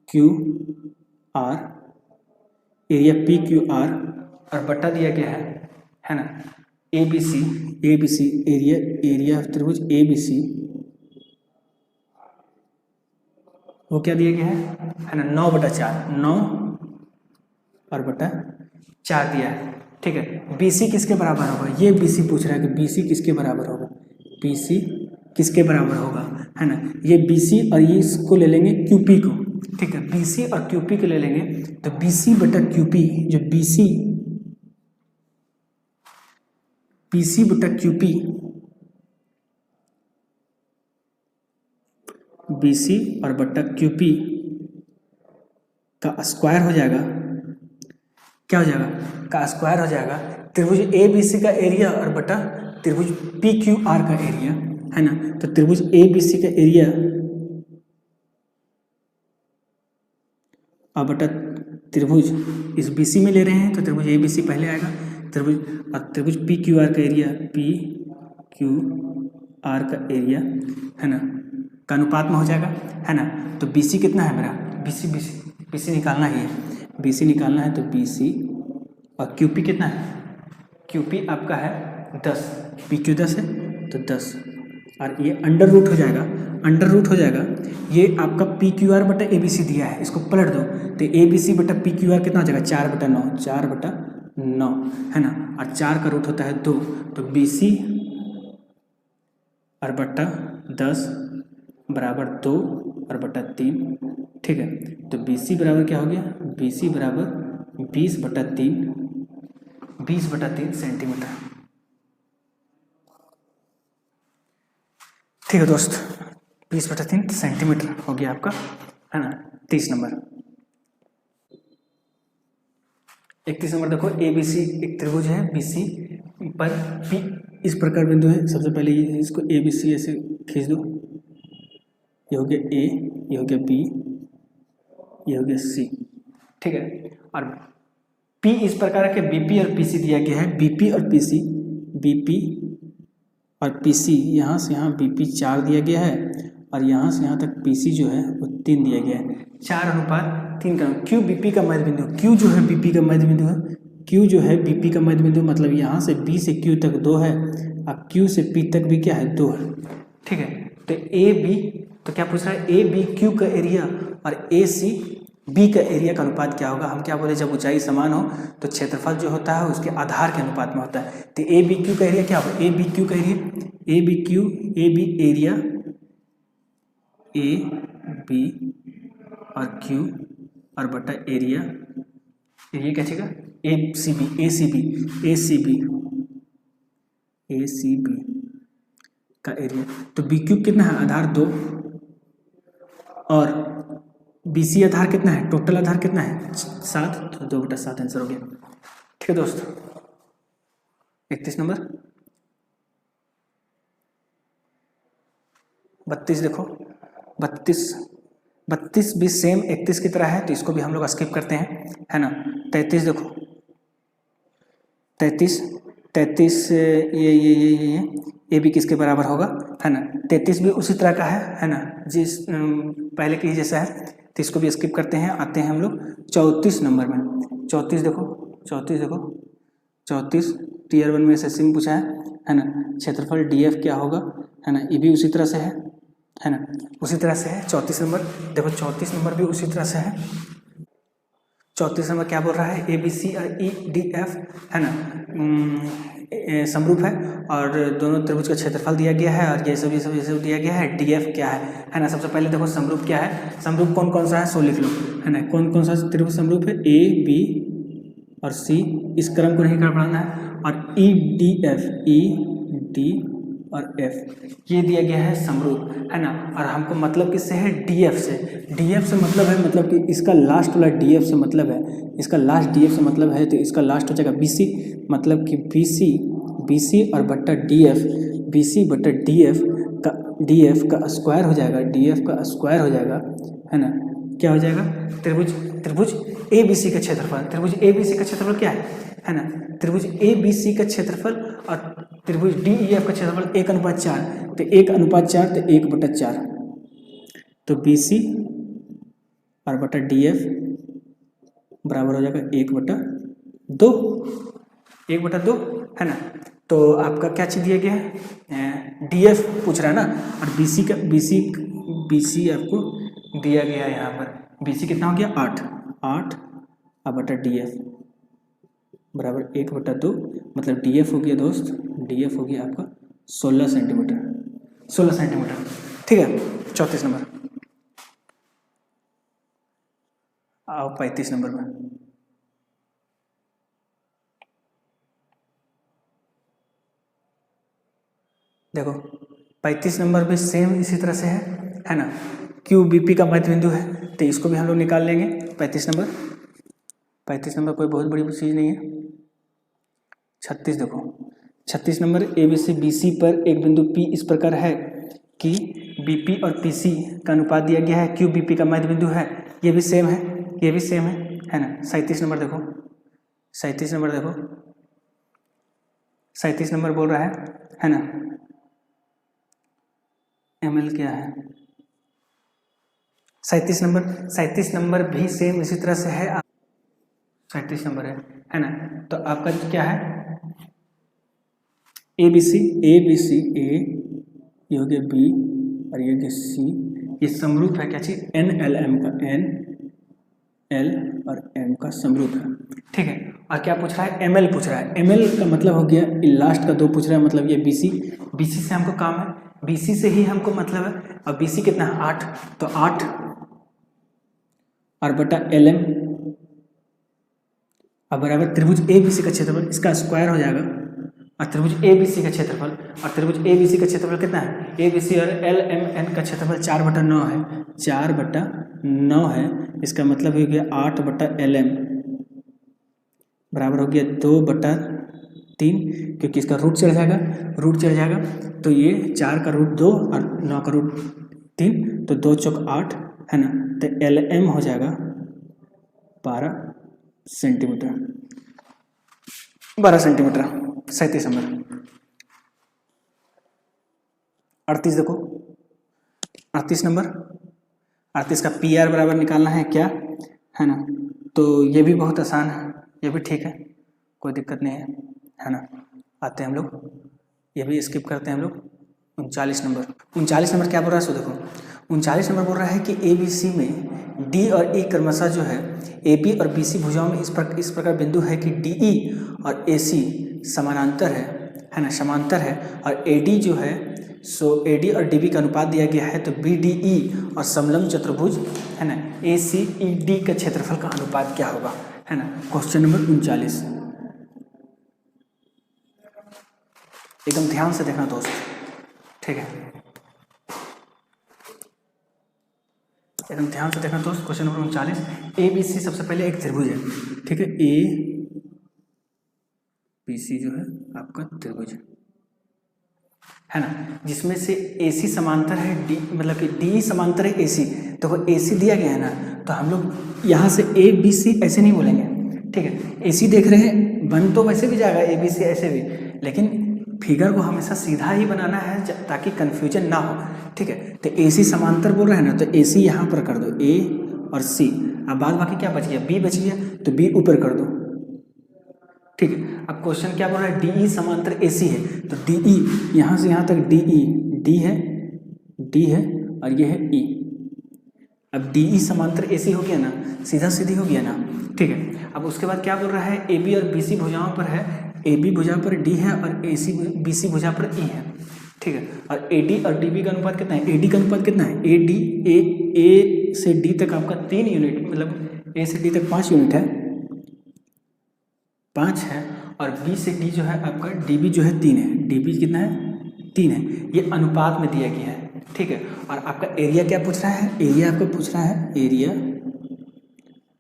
Q are, area P Q are और बटा दिया गया है ना ए बी सी एरिया त्रिभुज ए बी सी, वो क्या दिया गया है ना 9/4, 9 और बटा 4 दिया है, ठीक है। बी सी किसके बराबर होगा, ये बी सी पूछ रहा है कि बी सी किसके बराबर होगा, बी सी किसके बराबर होगा, है ना। ये बी सी और ये इसको ले लेंगे क्यू पी को, ठीक है। बी सी और क्यू पी को ले लेंगे, तो बी सी बटा क्यू पी, जो बी सी बटा क्यू पी, बी सी और बटा क्यू पी का स्क्वायर हो जाएगा, क्या हो जाएगा, का स्क्वायर हो जाएगा त्रिभुज ए बी सी का एरिया और बटा त्रिभुज पी क्यू आर का एरिया, है ना। तो त्रिभुज ए बी सी का एरिया और बटा त्रिभुज इस बी सी में ले रहे हैं, तो त्रिभुज ए बी सी पहले आएगा, त्रिभुज पी क्यू आर का एरिया, पी क्यू आर का एरिया, है ना, का अनुपात में हो जाएगा, है ना। तो बी सी कितना है मेरा, बी सी निकालना ही है, बी सी निकालना है, तो बी सी और क्यू पी कितना है, क्यू पी आपका है 10, पी क्यू 10 है तो 10, और ये अंडर रूट हो जाएगा, ये आपका पी क्यू आर बटा ए बी सी दिया है, इसको पलट दो, तो ए बी सी बटा पी क्यू आर कितना हो जाएगा 4/9, है ना। और 4 का रूट होता है 2, तो बी सी और बटा 10 बराबर 2 और बटा 3, ठीक है। तो बी सी बराबर क्या हो गया, बी सी बराबर 20/3 सेंटीमीटर, ठीक है दोस्त, 20/3 सेंटीमीटर हो गया आपका, है ना। 30 नंबर। 31 नंबर देखो, ए बी सी एक त्रिभुज है, बी सी पर पी इस प्रकार बिंदु है। सबसे पहले इसको ए बी सी ऐसे खींच दो, ये हो गया ए, ये हो गया बी, ये हो गया सी, ठीक है। और पी इस प्रकार के बीपी और पीसी दिया गया है, बीपी और पीसी, बीपी और पीसी, यहाँ से यहाँ बीपी 4 दिया गया है और यहाँ से यहाँ तक पीसी जो है वो 3 दिया गया है, 4:3 का। क्यू बीपी का मध्य बिंदु, क्यू जो है बीपी का मध्य बिंदु है, क्यू जो है बीपी का मध्य बिंदु, मतलब यहाँ से बी से क्यू तक 2 है और क्यू से पी तक भी क्या है 2 है, ठीक है। तो ए बी, तो क्या पूछ रहा है, ए बी क्यू का एरिया और ए सी बी का एरिया का अनुपात क्या होगा। हम क्या बोले, जब ऊंचाई समान हो तो क्षेत्रफल जो होता है उसके आधार के अनुपात में होता है। तो ए बी क्यू का एरिया क्या होगा, ए बी क्यू का area, A B area, A B और क्यू और बटा एरिया, एरिया क्या चाहिएगा, ए सी बी का एरिया। तो बी क्यूब कितना है, आधार 2, और बी सी आधार कितना है, टोटल आधार कितना है 7, तो 2/7 आंसर हो गया। ठीक है दोस्त, 31 नंबर। 32 देखो, 32 भी सेम 31 की तरह है, तो इसको भी हम लोग स्किप करते हैं, है ना। 33 देखो, 33 ये भी किसके बराबर होगा, है ना। 33 भी उसी तरह का है ना, जिस पहले की जैसा है, तो इसको भी स्किप करते हैं। आते हैं हम लोग 34 नंबर में। 34 देखो, 34 टीयर 1 में एसएससी में पूछा है ना। क्षेत्रफल डीएफ क्या होगा, है ना, ये भी उसी तरह से है ना, उसी तरह से है। 34 नंबर देखो, 34 नंबर भी उसी तरह से है। 34 नंबर क्या बोल रहा है, ए बी सी और ई डी एफ, है ना, समरूप है, और दोनों त्रिभुज का क्षेत्रफल दिया गया है, और ये सब दिया गया है। डीएफ क्या है ना। सबसे पहले देखो समरूप क्या है, समरूप कौन कौन सा है सो लिख लो, है ना। कौन कौन सा त्रिभुज समरूप है, ए बी और सी, इस क्रम को नहीं गड़बड़ाना है। और ई डी और एफ ये दिया गया है समरूप, है ना। और हमको मतलब किससे है, डीएफ से। डीएफ से मतलब है, मतलब कि इसका लास्ट वाला डीएफ से मतलब है, इसका लास्ट डीएफ से मतलब है, तो इसका लास्ट हो जाएगा बीसी, मतलब कि बीसी और बट्टा डीएफ, बीसी बट्टा डीएफ का स्क्वायर हो जाएगा, डीएफ का स्क्वायर हो जाएगा, है ना। क्या हो जाएगा, त्रिभुज ए बी सी का क्षेत्रफल, त्रिभुज ए बी सी का क्षेत्रफल क्या है ना, त्रिभुज ए बी सी का क्षेत्रफल और त्रिभुज डी ई एफ का क्षेत्रफल 1:4, तो 1:4 तो 1/4, तो बी सी और बटा डी एफ बराबर हो जाएगा 1/2, 1/2, है ना। तो आपका क्या चीज दिया गया है, डीएफ पूछ रहा है ना, और बीसी आपको दिया गया है यहाँ पर। बीसी कितना हो गया, 8 और बटा डीएफ बराबर 1/2, मतलब डीएफ हो गया दोस्त, डीएफ हो गया आपका 16 सेंटीमीटर। ठीक है, 34 नंबर। आओ 35 नंबर में। देखो 35 नंबर भी सेम इसी तरह से है ना। क्यू बीपी का मध्य बिंदु है, तो इसको भी हम लोग निकाल लेंगे। 35 नंबर कोई बहुत बड़ी चीज़ नहीं है। 36 देखो, 36 number A B C B C पर एक बिंदु P इस प्रकार है कि बीपी और पीसी का अनुपात दिया गया है, क्यू बीपी का मध्य बिंदु है, ये भी सेम है ना। 37 नंबर देखो, 37 नंबर बोल रहा है ना, ml क्या है। 37 नंबर भी सेम इसी तरह से है, 37 नंबर है ना। तो आपका क्या है, ए बी सी ए, ये हो गया बी और ये हो गया सी, ये समरूप है क्या चीज, एन एल एम का, एन एल और एम का समरूप है। ठीक है, और क्या पूछ रहा है, एमएल पूछ रहा है। एमएल का मतलब हो गया, लास्ट का 2 पूछ रहा है, मतलब ये बीसी से हमको काम है, बीसी से ही हमको मतलब है। और बीसी कितना है, 8, तो 8 और बटा एल एम अब बराबर त्रिभुज ए बी सी का क्षेत्रफल, इसका स्क्वायर हो जाएगा, और त्रिभुज ए बी सी का क्षेत्रफल, और त्रिभुज ए बी सी का क्षेत्रफल कितना है, ए बी सी और एल एम एन का क्षेत्रफल 4/9 है, 4/9 है। इसका मतलब हो गया 8/LM बराबर हो गया 2/3, क्योंकि इसका रूट चढ़ जाएगा, तो ये 4 का रूट 2 और 9 का रूट 3, तो 2 चौक 8, है ना। तो LM हो जाएगा 12 सेंटीमीटर। 37 नंबर। 38 देखो, 38 नंबर, 38 का PR बराबर निकालना है क्या, है ना। तो ये भी बहुत आसान है, ये भी ठीक है, कोई दिक्कत नहीं है ना। आते हैं हम लोग, ये भी स्किप करते हैं हम लोग। 39 नंबर क्या बोल रहा है, सो देखो 39 नंबर बोल रहा है कि ABC में D और E क्रमशः जो है AB और BC भुजाओं में इस प्रकार बिंदु है कि DE और AC समानांतर है ना, समांतर है, और AD जो है सो AD और DB का अनुपात दिया गया है, तो BDE और समलंब चतुर्भुज है ना ACED का क्षेत्रफल का अनुपात क्या होगा, है ना। क्वेश्चन नंबर 39, एकदम ध्यान से देखना दोस्त, ठीक है, एकदम ध्यान से देखना दोस्त। क्वेश्चन नंबर 39, ABC सबसे पहले एक त्रिभुज है, ठीक है, ABC जो है आपका त्रिभुज है ना, जिसमें से AC समांतर है D, मतलब कि DE समांतर है AC। तो वो AC दिया गया है ना, तो हम लोग यहाँ से ABC ऐसे नहीं बोलेंगे, ठीक है। AC देख रहे हैं, बन तो वैसे भी जाएगा ABC ऐसे भी, लेकिन फिगर को हमेशा सीधा ही बनाना है ताकि कन्फ्यूजन ना हो, ठीक है। तो AC समांतर बोल रहे हैं ना, तो AC यहाँ पर कर दो, A और C। अब बाद बाकी क्या बच गया, B बच गया, तो B ऊपर कर दो, ठीक है। अब क्वेश्चन क्या बोल रहा है, DE समांतर AC है, तो DE यहाँ से यहाँ तक DE, D है और ये है E। अब DE समांतर AC हो गया ना, सीधा सीधी हो गया ना, ठीक है। अब उसके बाद क्या बोल रहा है, AB और BC भुजाओं पर है, AB भुजा पर D है और BC भुजा पर E है, ठीक है। और AD और DB का अनुपात कितना है, AD का अनुपात कितना है, A से D तक आपका 3 यूनिट, मतलब A से D तक 5 यूनिट है, 5 है, और B से D जो है आपका DB जो है 3 है, DB कितना है 3 है, ये अनुपात में दिया गया है, ठीक है। और आपका एरिया क्या पूछ रहा है, एरिया आपको पूछ रहा है, एरिया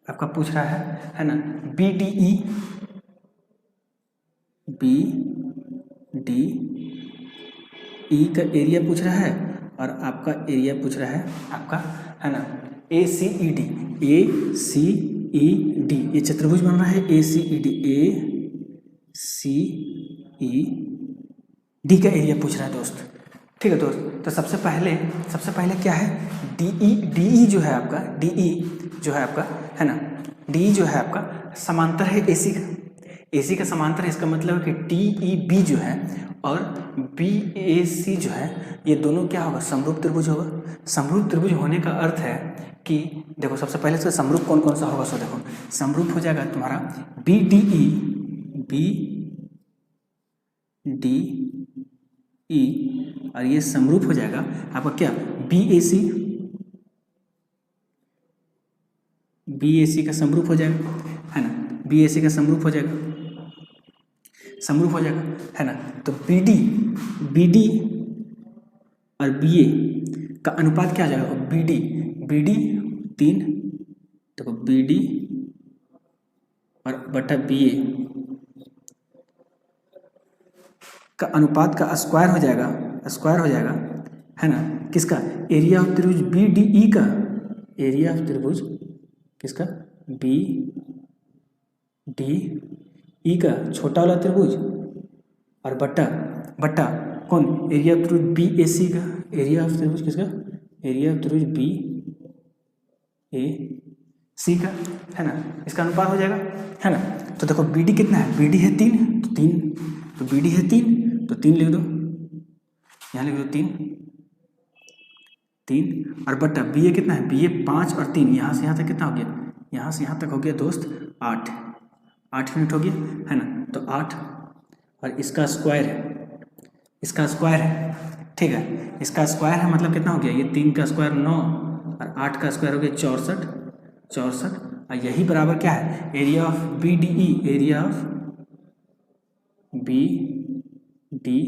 आपका पूछ रहा है ना, BDE का एरिया पूछ रहा है, और आपका एरिया पूछ रहा है आपका, है ना, ACED, ये चतुर्भुज बन रहा है ACED का एरिया पूछ रहा है दोस्त, ठीक है दोस्त। तो सबसे पहले क्या है, DE जो है आपका, DE जो है आपका, है ना, DE जो है आपका समांतर है AC का समांतर है, इसका मतलब है कि TEB जो है और BAC जो है, ये दोनों क्या होगा, समरूप त्रिभुज होगा। समरूप त्रिभुज होने का अर्थ है कि देखो, सबसे पहले से समरूप कौन कौन सा होगा, सो देखो, समरूप हो जाएगा तुम्हारा BDE और ये समरूप हो जाएगा आपका क्या, BAC का समरूप हो जाएगा, है ना, BAC का समरूप हो जाएगा, है ना। तो BD और BA का अनुपात क्या आ जाएगा, BD 3, देखो BD और बटा BA का अनुपात का स्क्वायर हो जाएगा, है ना, किसका, एरिया ऑफ त्रिभुज BDE का, एरिया ऑफ त्रिभुज किसका, BDE का छोटा वाला त्रिभुज, और बट्टा कौन, एरिया ऑफ त्रिभुज BAC का, एरिया ऑफ त्रिभुज किसका, एरिया ऑफ त्रिभुज BAC का, है ना, इसका अनुपात हो जाएगा, है ना। तो देखो BD कितना है, BD है 3, तो BD है 3, तो 3 लिख दो, यहाँ लिख दो 3 और बट्टा BA कितना है, BA 5 और 3, यहाँ से यहाँ तक कितना हो गया, यहाँ से यहाँ तक हो गया दोस्त 8 यूनिट हो गया, है ना। तो 8 और इसका स्क्वायर है, ठीक है, इसका स्क्वायर है, मतलब कितना हो गया, ये 3 का स्क्वायर 9 और 8 का स्क्वायर हो गया 64, और यही बराबर क्या है, area of BDE, area of BDE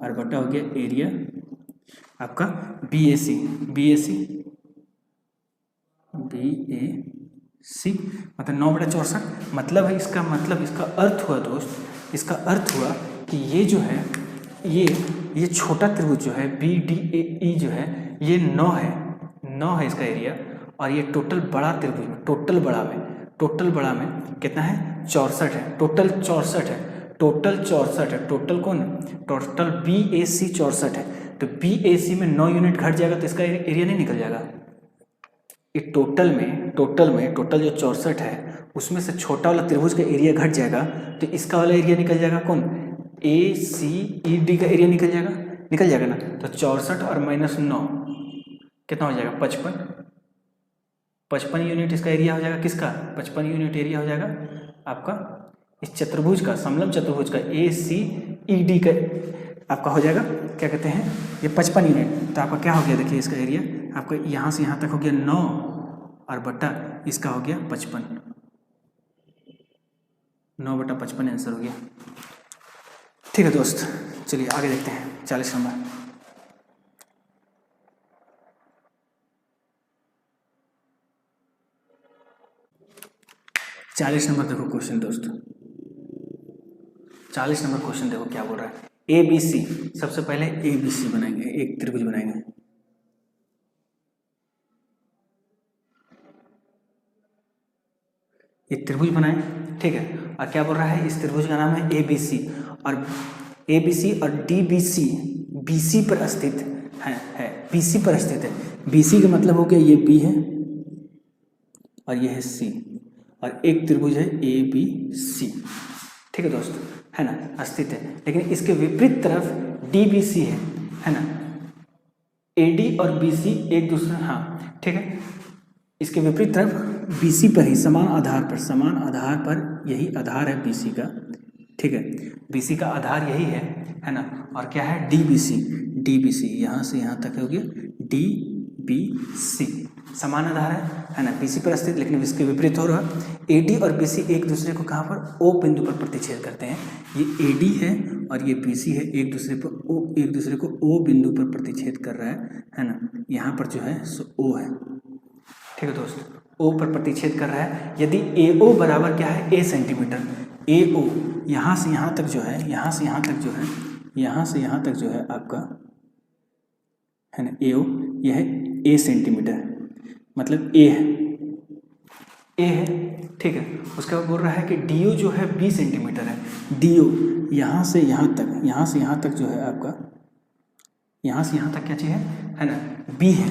और बटा हो गया एरिया आपका BAC, मतलब 9/64, मतलब है, इसका अर्थ हुआ दोस्त, इसका अर्थ हुआ कि ये जो है, ये छोटा त्रिभुज जो है BDAE जो है, ये 9 है इसका एरिया, और ये टोटल बड़ा त्रिभुज में, टोटल बड़ा में कितना है, 64 है, टोटल 64 है, टोटल कौन है, टोटल BAC 64 है। तो BAC में 9 यूनिट घट जाएगा तो इसका एरिया नहीं निकल जाएगा, ये टोटल जो 64 है उसमें से छोटा वाला त्रिभुज का एरिया घट जाएगा, तो इसका वाला एरिया निकल जाएगा, कौन, ACED का एरिया निकल जाएगा ना। तो 64 और -9 कितना हो जाएगा, 55 यूनिट इसका एरिया हो जाएगा, किसका, 55 यूनिट एरिया हो जाएगा आपका इस चतुर्भुज का, समलंब चतुर्भुज का ACED का आपका हो जाएगा क्या कहते हैं ये 55 यूनिट। तो आपका क्या हो गया देखिए इसका एरिया आपका यहाँ से यहाँ तक हो गया 9 और बटा इसका हो गया 55, 9/55 आंसर हो गया। ठीक है दोस्त, चलिए आगे देखते हैं 40 नंबर। 40 नंबर देखो क्वेश्चन दोस्त, 40 नंबर क्वेश्चन देखो क्या बोल रहा है। ए बी सी, सबसे पहले ए बी सी बनाएंगे, एक त्रिभुज बनाएंगे। एक त्रिभुज बनाए, ठीक है। और क्या बोल रहा है, इस त्रिभुज का नाम है ए बी सी, और ए बी सी और D B C B C पर स्थित है बी सी पर स्थित है। बी सी का मतलब हो गया ये बी है और ये है सी, और एक त्रिभुज है ए बी सी, ठीक है दोस्त, है ना, स्थित है। लेकिन इसके विपरीत तरफ डी बी सी है ना, ए डी और बी सी एक दूसरे, हाँ ठीक है, इसके विपरीत तरफ बी सी पर ही समान आधार पर यही आधार है बी सी का, ठीक है, बी सी का आधार यही है ना। और क्या है डी बी सी यहाँ से यहाँ तक हो गया डी बी सी, समान आधार है ना, बी सी पर स्थित। लेकिन इसके विपरीत हो रहा ए डी और बी सी एक दूसरे को कहाँ पर ओ बिंदु पर प्रतिच्छेद करते हैं। ये ए डी है और ये बी सी है, एक दूसरे को ओ बिंदु पर प्रतिच्छेद कर रहा है ना। यहाँ पर जो है सो ओ है, ठीक है दोस्त, ओ पर प्रतिच्छेद कर रहा है। यदि ए ओ बराबर क्या है ए सेंटीमीटर, ए ओ यहाँ से यहाँ तक जो है, यहाँ से यहाँ तक जो है आपका है ना ए ओ, यह है ए सेंटीमीटर, मतलब ए है, ठीक है। उसके बाद बोल रहा है कि डी ओ जो है 20 सेंटीमीटर है। डी ओ यहाँ से यहाँ तक जो है आपका, यहाँ से यहाँ तक क्या चीज़ है ना, बी है,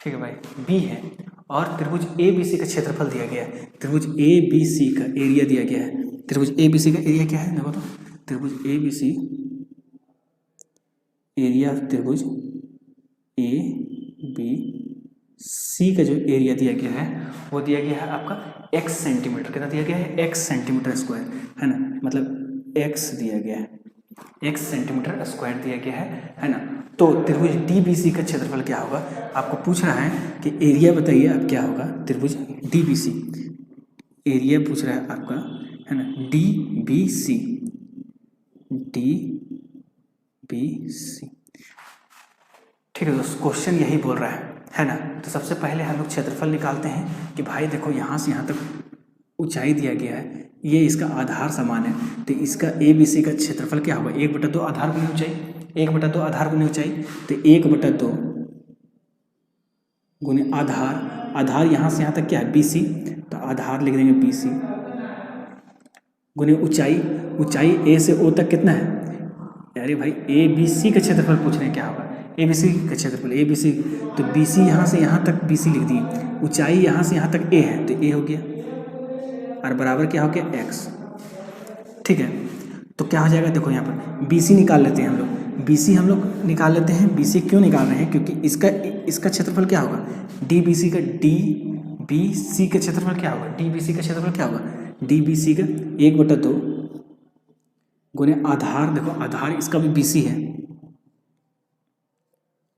ठीक है भाई, बी है। और त्रिभुज ए बी सी का क्षेत्रफल दिया गया है, त्रिभुज ए बी सी का एरिया दिया गया है। त्रिभुज ए बी सी का एरिया क्या है देखो तो, त्रिभुज ए बी सी, एरिया त्रिभुज ए बी सी का जो एरिया दिया गया है वो दिया गया है आपका x सेंटीमीटर। कितना दिया गया है, x सेंटीमीटर स्क्वायर, है ना, मतलब x दिया गया है, x सेंटीमीटर स्क्वायर दिया गया है ना। तो त्रिभुज डी बी सी का क्षेत्रफल क्या होगा, आपको पूछ रहा है कि एरिया बताइए आप क्या होगा। त्रिभुज डी बी सी एरिया पूछ रहा है आपका, है ना, डी बी सी ठीक है दोस्तों, क्वेश्चन यही बोल रहा है ना। तो सबसे पहले हम लोग क्षेत्रफल निकालते हैं कि भाई देखो यहाँ से यहाँ तक ऊंचाई दिया गया है, ये इसका आधार समान है, तो इसका ए बी सी का क्षेत्रफल क्या होगा, 1/2 आधार गुने ऊंचाई, 1/2 आधार गुने ऊंचाई, तो 1/2 गुने आधार यहाँ से यहाँ तक क्या है बी सी, तो आधार लिख देंगे बी सी, गुने ऊंचाई ए से ओ तक कितना है, अरे भाई ए बी सी का क्षेत्रफल पूछ रहे हैं क्या होगा, ए बी सी का क्षेत्रफल, ए बी सी, तो बी सी यहाँ से यहाँ तक बी सी लिख दिए, ऊंचाई यहाँ से यहाँ तक ए है, तो ए हो गया, और बराबर क्या हो गया x, ठीक है। तो क्या हो जाएगा देखो यहाँ पर बी सी निकाल लेते हैं हम लोग, बी सी हम लोग निकाल लेते हैं। बी सी क्यों निकाल रहे हैं, क्योंकि इसका क्षेत्रफल क्या होगा, डी बी सी का क्षेत्रफल क्या होगा, डी बी सी का क्षेत्रफल क्या होगा, डी बी सी का 1/2 गुने आधार, देखो आधार इसका भी बी सी है,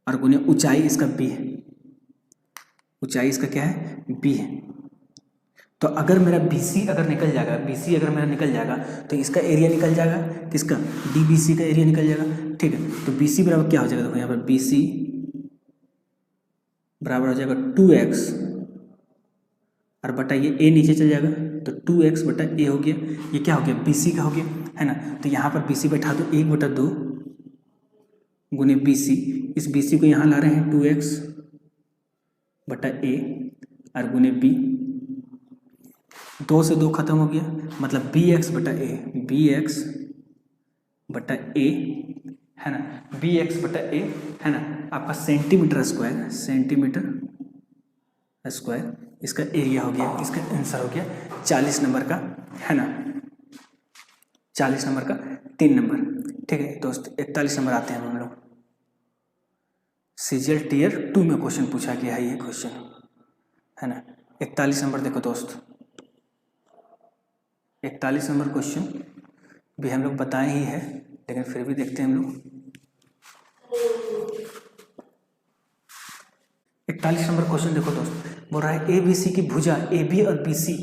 और गुने ऊंचाई इसका बी है, ऊंचाई इसका क्या है बी है। तो अगर मेरा BC अगर निकल जाएगा, तो इसका एरिया निकल जाएगा, किसका, DBC का एरिया निकल जाएगा, ठीक है। तो BC बराबर क्या हो जाएगा, देखो यहाँ पर BC बराबर हो जाएगा 2x, और बटा ये a नीचे चल जाएगा, तो 2x बटा a हो गया, ये क्या हो गया BC का हो गया, है ना। तो यहाँ पर BC बैठा दो 1/2 गुने BC, इस BC को यहाँ ला रहे हैं 2x बटा a और गुने b, 2 से 2 खत्म हो गया, मतलब bx बटा a, है ना, bx बटा a, है ना, आपका सेंटीमीटर स्क्वायर इसका एरिया हो गया, इसका आंसर हो गया 40 नंबर का, है ना, 40 नंबर का 3 नंबर, ठीक है दोस्त। 41 नंबर आते हैं हम लोग, CGL टीयर 2 में क्वेश्चन पूछा गया है, ये क्वेश्चन, है ना। 41 नंबर देखो दोस्त, 41 नंबर क्वेश्चन भी हम लोग बताए ही है, लेकिन फिर भी देखते हैं हम लोग। 41 नंबर क्वेश्चन देखो दोस्त, बोल रहा है ए बी सी की भुजा ए बी और बी सी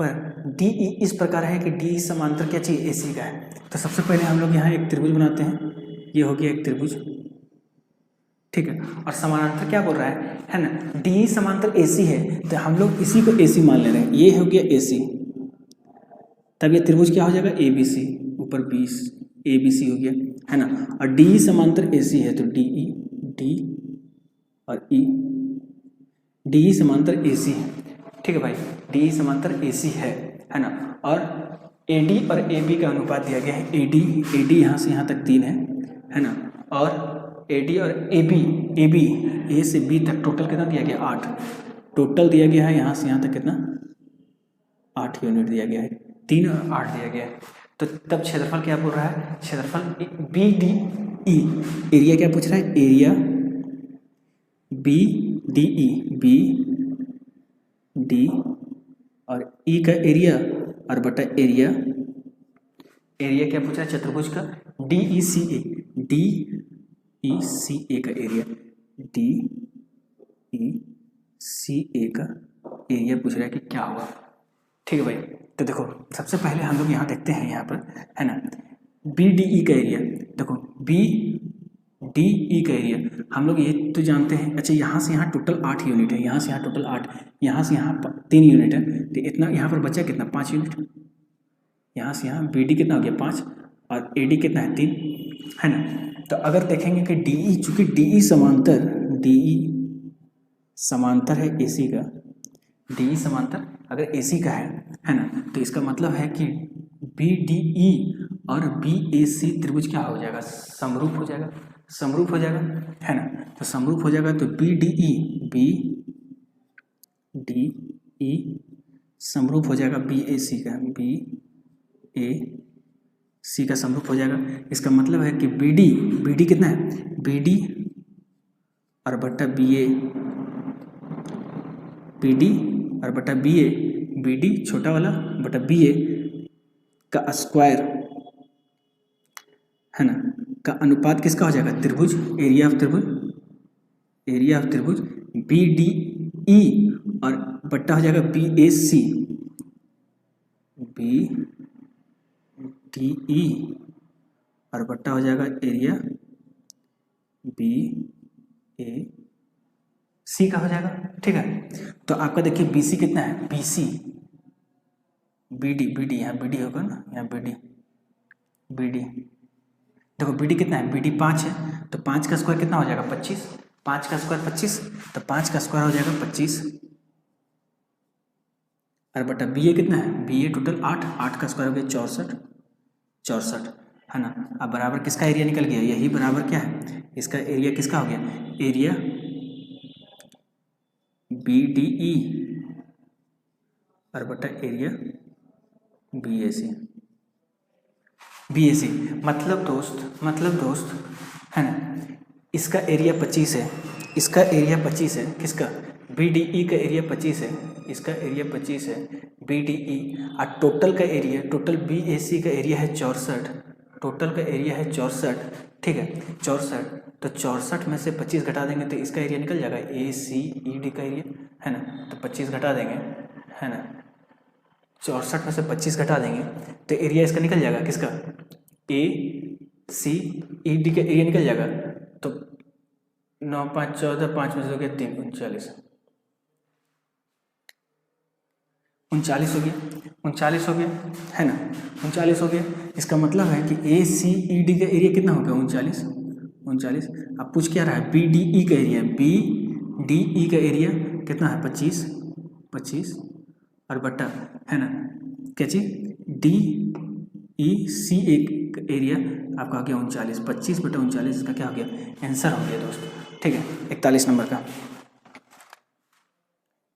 पर डी ई इस प्रकार है कि डी ई समांतर क्या चाहिए, ए सी का है। तो सबसे पहले हम लोग यहाँ एक त्रिभुज बनाते हैं, ये हो गया एक त्रिभुज, ठीक है। और समानांतर क्या बोल रहा है ना, डी ई समांतर ए सी है, तो हम लोग इसी को ए सी मान ले रहे हैं, ये हो गया ए सी, तब ये त्रिभुज क्या हो जाएगा, ए बी सी, ऊपर 20 ए बी सी हो गया, है ना। और डी ई समांतर ए सी है, तो डी ई, डी और ई, डी ई समांतर ए सी है, ठीक है भाई, डी ई समांतर ए सी है ना। और ए डी और ए बी का अनुपात दिया गया है, ए डी यहाँ से यहाँ तक 3 है ना। और ए डी और ए बी ए से बी तक टोटल कितना दिया गया, 8 टोटल दिया गया है, यहाँ से यहाँ तक कितना 8 यूनिट दिया गया है, 3 और 8 दिया गया है। तो तब क्षेत्रफल क्या बोल रहा है, क्षेत्रफल बी डी ई, एरिया क्या पूछ रहा है, area B D E, B D और ई का एरिया और बटा एरिया, एरिया क्या पूछ रहा है चतुर्भुज का, डी ई सी ए, डी ई सी ए का एरिया, डी ई सी ए का एरिया पूछ रहा है कि क्या होगा, ठीक है भाई। तो देखो सबसे पहले हम लोग यहाँ देखते हैं, यहाँ पर है ना, बी डी ई का एरिया, देखो बी डी ई का एरिया हम लोग ये तो जानते हैं। अच्छा यहाँ से यहाँ टोटल 8 यूनिट है, यहाँ से यहाँ टोटल 8, यहाँ से यहाँ 3 यूनिट है, तो इतना यहाँ पर बचा कितना 5 यूनिट, यहाँ से यहाँ बी डी कितना हो गया 5 और ए डी कितना है 3, है ना। तो अगर देखेंगे कि डी ई, चूँकि डी ई समांतर है ए सी का, डी ई समांतर अगर ए सी का है ना, तो इसका मतलब है कि बी डी ई और बी ए सी त्रिभुज क्या हो जाएगा, समरूप हो जाएगा, समरूप हो जाएगा, है ना। तो समरूप हो जाएगा तो बी डी ई समरूप हो जाएगा बी ए सी का, बी ए सी का समरूप हो जाएगा। इसका मतलब है कि बी डी कितना है, बी डी और बट्टा बी ए, बी डी और बटा बी ए, बी डी छोटा वाला बटा बी ए का स्क्वायर, है ना, का अनुपात किसका हो जाएगा, त्रिभुज, एरिया ऑफ त्रिभुज बी डी ई और बट्टा हो जाएगा बी ए सी, बी डी ई और बट्टा हो जाएगा एरिया बी ए सी का हो जाएगा, ठीक है। तो आपका देखिए बी सी कितना है, बी सी, बी डी यहाँ बी डी होगा ना, यहाँ बी डी देखो बी डी कितना है, बी डी 5 है, तो 5 का स्क्वायर कितना हो जाएगा 25, 5 का स्क्वायर 25, तो 5 का स्क्वायर हो जाएगा 25 और बटा बी ए कितना है, बी ए टोटल 8 का स्क्वायर हो गया 64, है ना। अब बराबर किसका एरिया निकल गया, यही बराबर क्या है, इसका एरिया किसका हो गया, एरिया बी डी ई और बटा एरिया बी ए सी, मतलब दोस्त है ना, इसका एरिया 25 है, इसका एरिया 25 है, किसका, बी डी ई का एरिया 25 है, इसका एरिया 25 है बी डी ई, और टोटल का एरिया, टोटल बी ए सी का एरिया है 64, टोटल का एरिया है 64, ठीक है 64, तो 64 में से 25 घटा देंगे तो इसका एरिया निकल जाएगा, ए सी ई डी का एरिया, है ना। तो 25 घटा देंगे, है ना, 64 में से 25 घटा देंगे तो एरिया इसका निकल जाएगा, किसका, ए सी ई डी का एरिया निकल जाएगा। तो 9 5 14, 5 में से हो गया 3, 39 हो गया, है ना, 39 हो गया। इसका मतलब है कि ए सी ई डी का एरिया कितना हो गया 39। अब पूछ क्या रहा है, बी डी ई का एरिया, बी डी ई का एरिया कितना है 25 और बट्टा, है ना, क्या चीज, डी ई सी ए का एरिया आपका हो गया 39, 25 बटा 39 इसका क्या हो गया, आंसर हो गया दोस्तों, ठीक है 41 नंबर का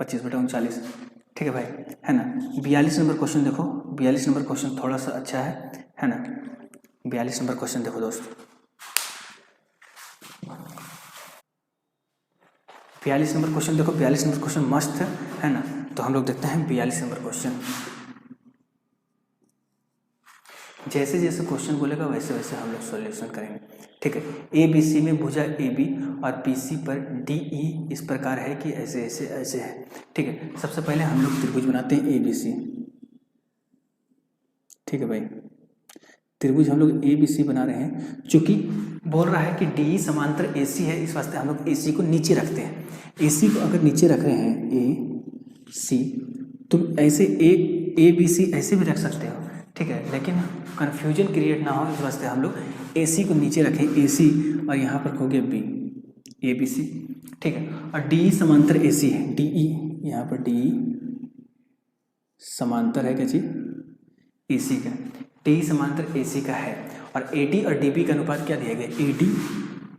25 बटा 39, ठीक है भाई, है ना। 42 नंबर क्वेश्चन देखो, 42 नंबर क्वेश्चन थोड़ा सा अच्छा है ना। 42 नंबर क्वेश्चन देखो दोस्त, 42 नंबर क्वेश्चन देखो, 42 नंबर क्वेश्चन मस्त है ना। तो हम लोग देखते हैं 42 नंबर क्वेश्चन। जैसे जैसे क्वेश्चन बोलेगा वैसे वैसे हम लोग सॉल्यूशन करेंगे, ठीक है। ए बी सी में भुजा ए बी और बी सी पर डी ई इस प्रकार है कि ऐसे ऐसे ऐसे है, ठीक है। सबसे पहले हम लोग त्रिभुज बनाते हैं ए बी सी, ठीक है भाई। त्रिभुज हम लोग ए बी सी बना रहे हैं, चूंकि बोल रहा है कि डी समांतर ए सी है, इस वास्ते हम लोग ए सी को नीचे रखते हैं। ए सी को अगर नीचे रख रहे हैं ए सी, तुम ऐसे ए बी सी ऐसे भी रख सकते हो, ठीक है, लेकिन कन्फ्यूजन क्रिएट ना हो इस वास्ते हम लोग ए सी को नीचे रखें, ए सी, और यहाँ पर हो गया बी, ए बी सी, ठीक है। और डी समांतर ए सी है, डी ई, यहाँ पर डी समांतर है क्या चीज, ए सी का, डी समांतर ए सी का है। और ए डी और डी बी का अनुपात क्या दिया गया, ए डी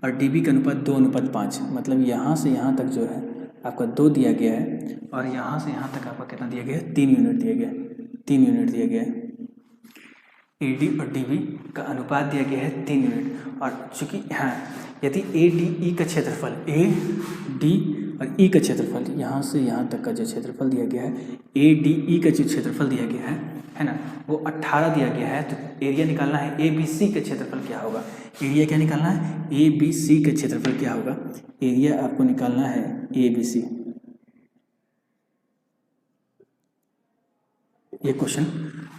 और डी बी का अनुपात 2:5, मतलब यहाँ से यहाँ तक जो है आपका 2 दिया गया है, और यहाँ से यहाँ तक आपका कितना दिया गया है, 3 यूनिट दिया गया है, 3 यूनिट दिया गया है। ए डी और डी बी का अनुपात दिया गया है 3 यूनिट। और चूंकि हाँ, यदि ए डी ई का क्षेत्रफल, ए डी और ई का क्षेत्रफल, यहाँ से यहाँ तक का जो क्षेत्रफल दिया गया है, ए डी ई का जो क्षेत्रफल दिया गया है ना, वो 18 दिया गया है। तो एरिया निकालना है ए बी सी का क्षेत्रफल क्या होगा, एरिया क्या निकालना है, ए बी सी का क्षेत्रफल क्या होगा, एरिया आपको निकालना है ए बी सी। ये क्वेश्चन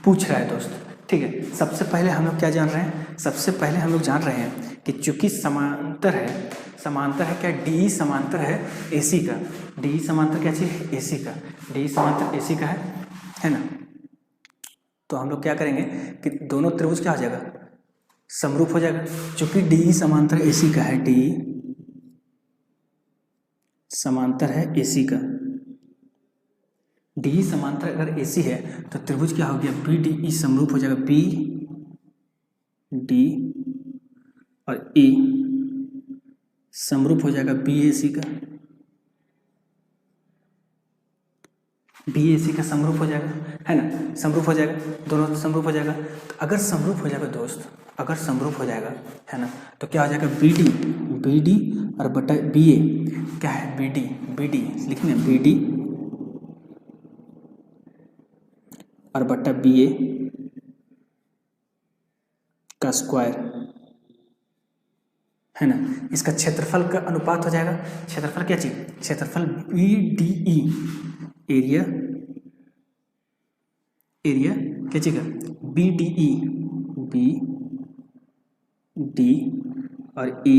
पूछ रहा है दोस्त, ठीक है। सबसे पहले हम लोग क्या जान रहे हैं, सबसे पहले हम लोग जान रहे हैं कि चूंकि समांतर है क्या, डी समांतर है ए सी का, डी समांतर क्या चीज़ है, ए सी का, डी समांतर ए सी का है ना। तो हम लोग क्या करेंगे कि दोनों त्रिभुज क्या हो जाएगा, समरूप हो जाएगा। चूंकि डी समांतर ए सी का है, डी समांतर है ए सी का, डी समांतर अगर ए सी है तो त्रिभुज क्या हो गया, बी डी ई समरूप हो जाएगा, बी डी और ई समरूप हो जाएगा बी ए सी का, बी ए सी का समरूप हो जाएगा, है ना, समरूप हो जाएगा, दोनों समरूप हो जाएगा। तो अगर समरूप हो जाएगा दोस्त, अगर समरूप हो जाएगा, है ना, तो क्या हो जाएगा, बी डी और बटा बी ए क्या है, बी डी लिखने, बी डी और बटा बी ए का स्क्वायर, है ना। इसका क्षेत्रफल का अनुपात हो जाएगा, क्षेत्रफल क्या चीज, क्षेत्रफल बी डी ई, एरिया क्या चीज, B D E, B D और ई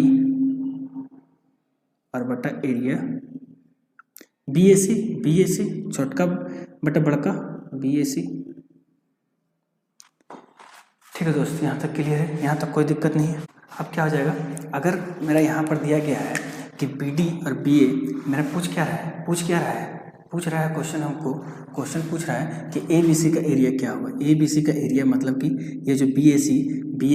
और बटा एरिया बी ए सी, छोटका बटा बड़का बी ए सी, ठीक है दोस्त। यहाँ तक क्लियर है, यहाँ तक कोई दिक्कत नहीं है। अब क्या हो जाएगा, अगर मेरा यहाँ पर दिया गया है कि बी डी और बी ए, मेरा पूछ क्या रहा है क्वेश्चन, हमको क्वेश्चन पूछ रहा है कि ए बी सी का एरिया क्या होगा। ए बी सी का एरिया मतलब कि ये जो बी ए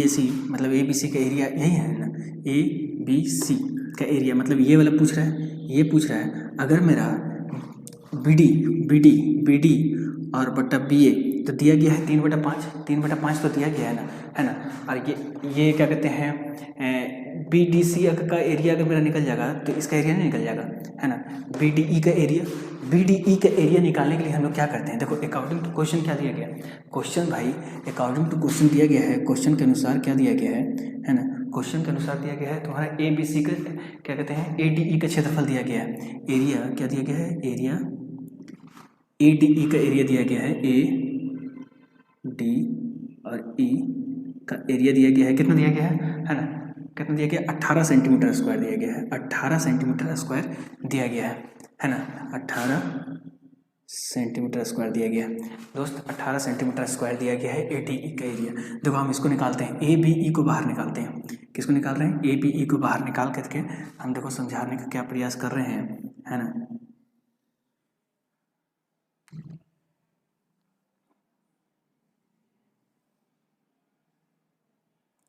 सी मतलब ए बी सी का एरिया यही है ना, ए बी सी का एरिया मतलब ये वाला पूछ रहा है। अगर मेरा बी डी और बटा बी ए तो दिया गया है 3/5 तो दिया गया है ना। और ये क्या कहते हैं, बी डी सी का एरिया अगर मेरा निकल जाएगा तो इसका एरिया नहीं निकल जाएगा, है ना। बी डी ई का एरिया निकालने के लिए हम लोग क्या करते हैं, देखो अकॉर्डिंग टू क्वेश्चन क्या दिया गया, क्वेश्चन भाई अकॉर्डिंग टू क्वेश्चन दिया गया है, क्वेश्चन के अनुसार क्या दिया गया है ना, क्वेश्चन के अनुसार दिया गया है तुम्हारा ए बी सी का क्या कहते हैं, ए डी ई का क्षेत्रफल दिया गया है, एरिया क्या दिया गया है, एरिया ए डी ई का एरिया दिया गया है, ए डी और ई का एरिया दिया गया है, कितना दिया गया है ना, कितना दिया गया, 18 सेंटीमीटर स्क्वायर दिया गया है, 18 सेंटीमीटर स्क्वायर दिया गया है ना, 18 सेंटीमीटर स्क्वायर दिया गया है दोस्त, 18 सेंटीमीटर स्क्वायर दिया गया है ए डी ई का एरिया। देखो हम इसको निकालते हैं, ए बी ई को बाहर निकालते हैं, किसको निकाल रहे हैं, ए बी ई को बाहर निकाल करके हम देखो समझाने का क्या प्रयास कर रहे हैं, है ना।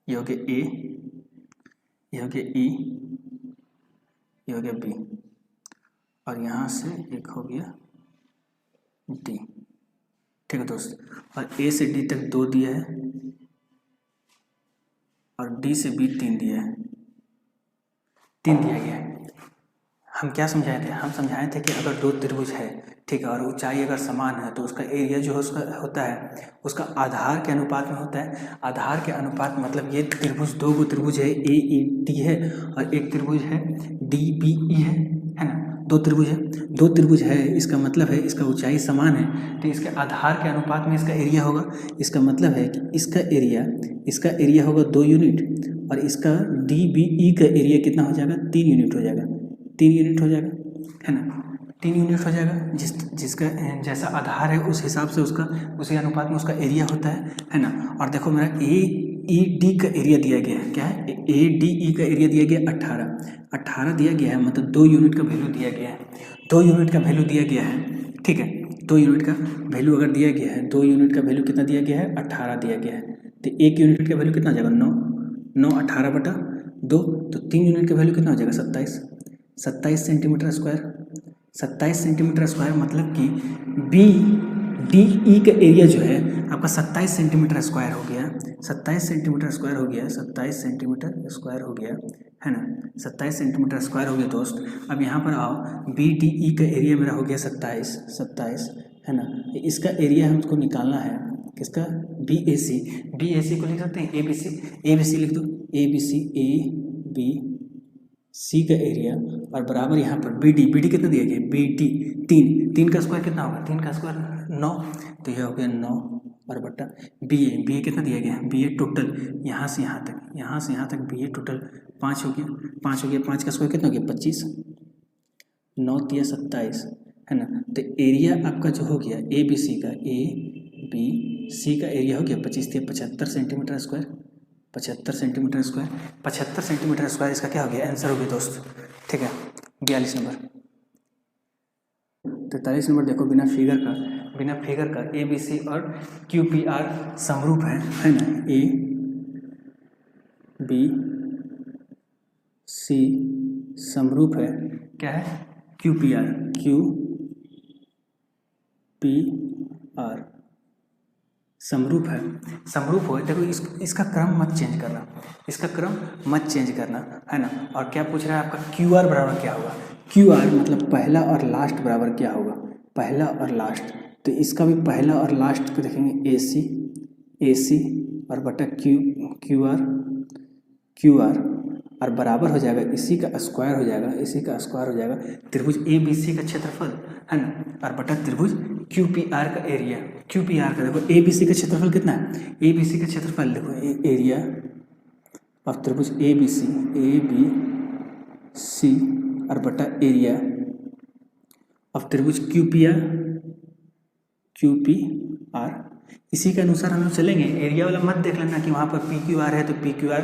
ये हो गया ए, ये हो गया ई, ये हो गया बी, और यहाँ से एक हो गया डी, ठीक है दोस्त। और ए से डी तक 2 दिया है और डी से बी 3 दिया है, 3 दिया गया है, हम क्या समझाए थे? हम समझाए थे कि अगर दो त्रिभुज है, ठीक है, और ऊंचाई अगर समान है तो उसका एरिया जो है उसका होता है उसका आधार के अनुपात में होता है। आधार के अनुपात मतलब ये त्रिभुज, दो गो त्रिभुज है, ए ई डी है और एक त्रिभुज है डी बी ई है ना। दो त्रिभुज है, इसका मतलब है इसका ऊंचाई समान है तो इसके आधार के अनुपात में इसका एरिया होगा। इसका मतलब है कि इसका एरिया होगा 2 यूनिट और इसका डी बी ई का एरिया कितना हो जाएगा? 3 यूनिट हो जाएगा, 3 यूनिट हो जाएगा, है ना, 3 यूनिट हो जाएगा। जिसका जैसा आधार है उस हिसाब से उसका उसी अनुपात में उसका एरिया होता है ना। और देखो मेरा ए ई डी का एरिया दिया गया है, क्या है? ए डी ई का एरिया दिया गया 18 दिया गया है, मतलब 2 यूनिट का वैल्यू दिया गया है, 2 यूनिट का वैल्यू दिया गया है, ठीक है। 2 यूनिट का वैल्यू अगर दिया गया है, 2 यूनिट का वैल्यू कितना दिया गया है? 18 दिया गया है। तो 1 यूनिट का वैल्यू कितना हो जाएगा? 9 18/2, तो 3 यूनिट का वैल्यू कितना हो जाएगा? 27 सेंटीमीटर स्क्वायर। 27 सेंटीमीटर स्क्वायर मतलब कि बी डी ई का एरिया जो है आपका 27 सेंटीमीटर स्क्वायर हो गया, 27 सेंटीमीटर स्क्वायर हो गया, 27 सेंटीमीटर स्क्वायर हो गया, है ना, 27 सेंटीमीटर स्क्वायर हो गया दोस्त। अब यहाँ पर आओ, बी डी ई का एरिया मेरा हो गया 27, है ना। इसका एरिया हमको निकालना है, किसका? बी ए सी को लिख सकते हैं ए बी सी लिख दो, ए बी सी का एरिया और बराबर यहाँ पर बी डी कितना दिया गया? बी डी 3 का स्क्वायर कितना होगा? 3 का स्क्वायर 9, तो यह हो गया 9 और बट्टा बी ए कितना दिया गया? बी ए टोटल यहाँ से यहाँ तक बी ए टोटल 5 हो गया, 5 का स्क्वायर कितना हो गया? 25, 9 तिया 27, है ना। तो एरिया आपका जो हो गया ए बी सी का एरिया हो गया 25 तिया 75 सेंटीमीटर स्क्वायर, 75 सेंटीमीटर स्क्वायर इसका क्या हो गया? आंसर हो गया दोस्त, ठीक है। 42 नंबर। 43 नंबर देखो, बिना फिगर का ए बी सी और क्यू पी आर समरूप है ना। ए बी सी समरूप है, क्या है? क्यू पी आर समरूप हो। देखो इसका क्रम मत चेंज करना, है ना। और क्या पूछ रहा है आपका? क्यू आर बराबर क्या होगा? क्यू आर मतलब पहला और लास्ट बराबर क्या होगा? पहला और लास्ट, तो इसका भी पहला और लास्ट को देखेंगे ए सी और बटा क्यू आर और बराबर हो जाएगा, इसी का स्क्वायर हो जाएगा त्रिभुज ए बी सी का क्षेत्रफल, है ना, और बटा त्रिभुज क्यू पी आर का एरिया। क्यू पी आर का देखो ए बी सी का क्षेत्रफल कितना है? ए बी सी का क्षेत्रफल देखो एरिया ऑफ त्रिभुज ए बी सी और बटा एरिया ऑफ त्रिभुज क्यू पी आर। इसी के अनुसार हम लोग चलेंगे। एरिया वाला मत देख लेना कि वहाँ पर पी क्यू आर है तो पी क्यू आर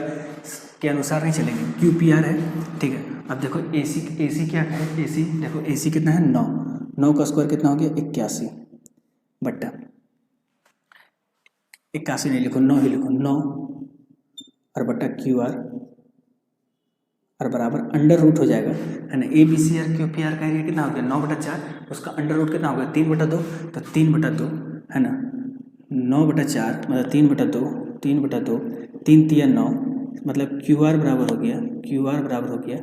के अनुसार नहीं चलेंगे, क्यू पी आर है, ठीक है। अब देखो ए सी क्या है? ए सी देखो, ए सी कितना है? 9 का स्क्वायर कितना हो गया? 81 बट्टा 81 नहीं लिखो, 9 ही लिखो, 9 और बट्टा क्यू आर और बराबर अंडर रूट हो जाएगा, है ना। ए बी सी और क्यू पी आर का एरिया कितना हो गया? 9/4, उसका अंडर रूट कितना हो गया? 3/2, तो 3/2, है ना। 9/4 मतलब 3/2, 3 तिया 9, मतलब क्यू आर बराबर हो गया